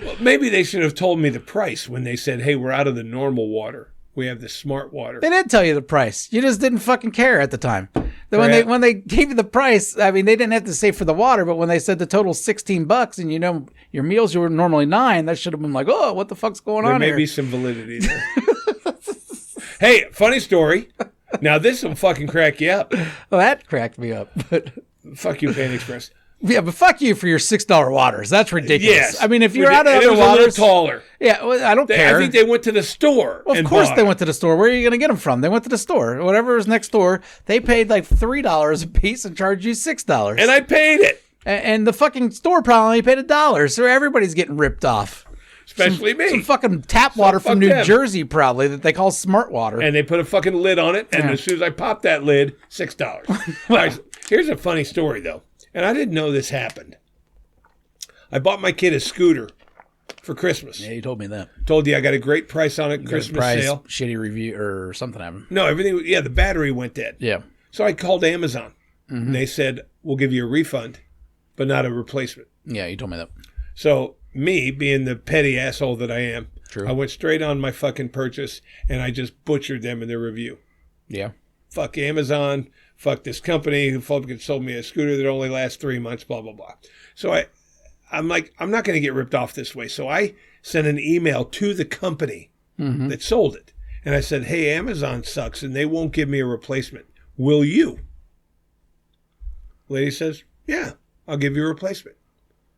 Well, maybe they should have told me the price when they said, "Hey, we're out of the normal water. We have the smart water." They did tell you the price. You just didn't fucking care at the time. Then when they gave you the price, I mean, they didn't have to say for the water, but when they said the total $16 and your meals were normally $9, that should have been like, oh, what the fuck's going on There here? may be some validity there. Hey, funny story. Now this will fucking crack you up. Well, that cracked me up. But Fuck you, Panda Express. Yeah, but fuck you for your $6 waters. That's ridiculous. Yes. I mean, if you're out of and it other was a little waters, taller. yeah, well, I don't care. I think they went to the store. Well, of course they went to the store. Where are you going to get them from? They went to the store. Whatever was next door, they paid like $3 a piece and charged you $6. And I paid it. And the fucking store probably paid $1. So everybody's getting ripped off. Especially me. Some fucking tap water from New them. Jersey probably that they call smart water. And they put a fucking lid on it. And Yeah. as soon as I popped that lid, $6. All right, here's a funny story, though. And I didn't know this happened. I bought my kid a scooter for Christmas. Yeah, you told me that. Told you I got a great price on it, Christmas Price, sale. shitty review or something happened. No, everything. Yeah, the battery went dead. Yeah. So I called Amazon. And they said, we'll give you a refund, but not a replacement. Yeah, you told me that. So me, being the petty asshole that I am, True. I went straight on my fucking purchase, and I just butchered them in their review. Yeah. Fuck Amazon. Fuck this company who fucking sold me a scooter that only lasts 3 months, blah, blah, blah. So I'm like, I'm not going to get ripped off this way. So I sent an email to the company that sold it. And I said, hey, Amazon sucks, and they won't give me a replacement. Will you? Lady says, yeah, I'll give you a replacement.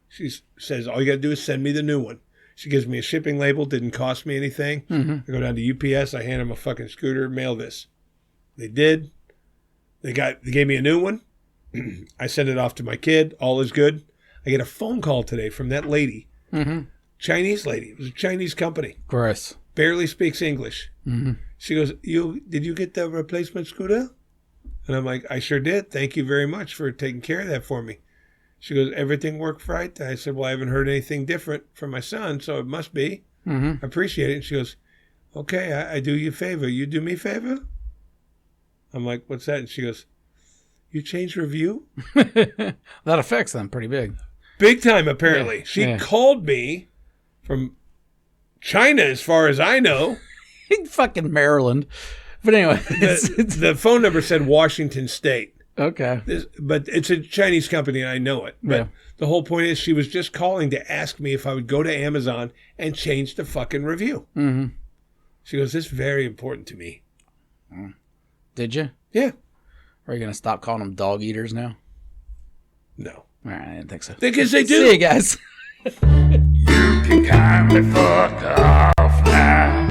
She says, all you got to do is send me the new one. She gives me a shipping label, didn't cost me anything. I go down to UPS, I hand them a fucking scooter, mail this. They did. They gave me a new one. I sent it off to my kid. All is good. I get a phone call today from that lady. Chinese lady. It was a Chinese company. Gross. Barely speaks English. She goes, did you get the replacement scooter? And I'm like, I sure did. Thank you very much for taking care of that for me. She goes, everything worked right? I said, well, I haven't heard anything different from my son, so it must be. I appreciate it. And she goes, okay, I do you a favor. You do me a favor? I'm like, what's that? And she goes, you changed review? That affects them pretty big. Big time, apparently. Yeah, She yeah. called me from China, as far as I know. Fucking Maryland. But anyway. The phone number said Washington State. Okay. But it's a Chinese company, and I know it. But Yeah. the whole point is she was just calling to ask me if I would go to Amazon and change the fucking review. She goes, this is very important to me. Did you? Yeah. Are you going to stop calling them dog eaters now? No. All right, I didn't think so. Because they do. See you guys. You can kindly fuck off now.